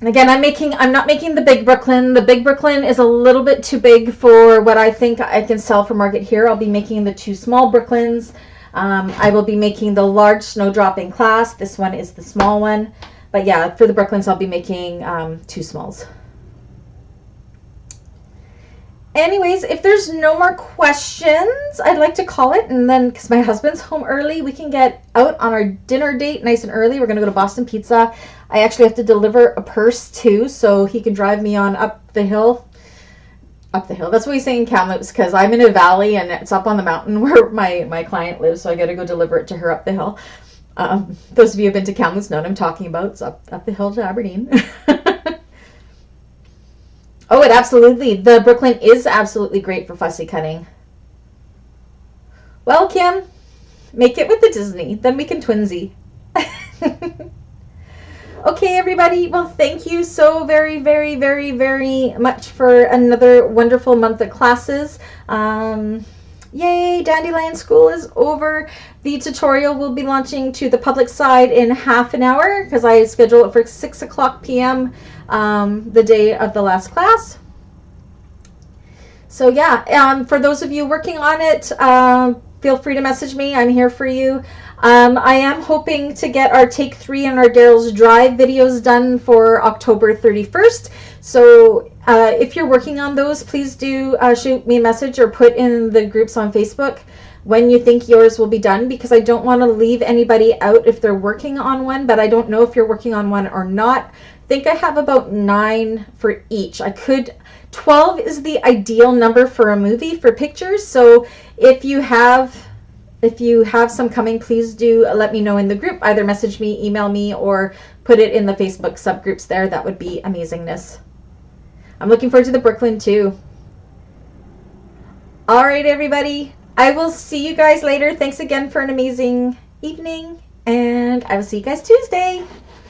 And again, I'm not making the big Brooklyn. The big Brooklyn is a little bit too big for what I think I can sell for market here. I'll be making the 2 small Brooklyns. I will be making the large snowdropping clasp. This one is the small one. But yeah, for the Brooklyns, I'll be making 2 smalls. Anyways, if there's no more questions, I'd like to call it. And then, because my husband's home early, we can get out on our dinner date nice and early. We're going to go to Boston Pizza. I actually have to deliver a purse too, so he can drive me on up the hill. Up the hill. That's what he's saying in Kamloops, because I'm in a valley and it's up on the mountain where my client lives, so I got to go deliver it to her up the hill. Those of you who have been to Kamloops know what I'm talking about. It's up the hill to Aberdeen. Oh, it absolutely. The Brooklyn is absolutely great for fussy cutting. Well, Kim, make it with the Disney. Then we can twinsy. Okay, everybody. Well, thank you so very, very, very, very much for another wonderful month of classes. Yay, Dandelion School is over. The tutorial will be launching to the public side in half an hour because I schedule it for 6 o'clock p.m. The day of the last class. So yeah, for those of you working on it, feel free to message me. I'm here for you. I am hoping to get our Take 3 and our Daryl's Drive videos done for October 31st. So if you're working on those, please do shoot me a message or put in the groups on Facebook when you think yours will be done, because I don't want to leave anybody out if they're working on one, but I don't know if you're working on one or not. I think I have about 9 for each. 12 is the ideal number for a movie for pictures. So if you have some coming, please do let me know in the group. Either message me, email me, or put it in the Facebook subgroups there. That would be amazingness. I'm looking forward to the Brooklyn too. All right, everybody. I will see you guys later. Thanks again for an amazing evening, and I will see you guys Tuesday.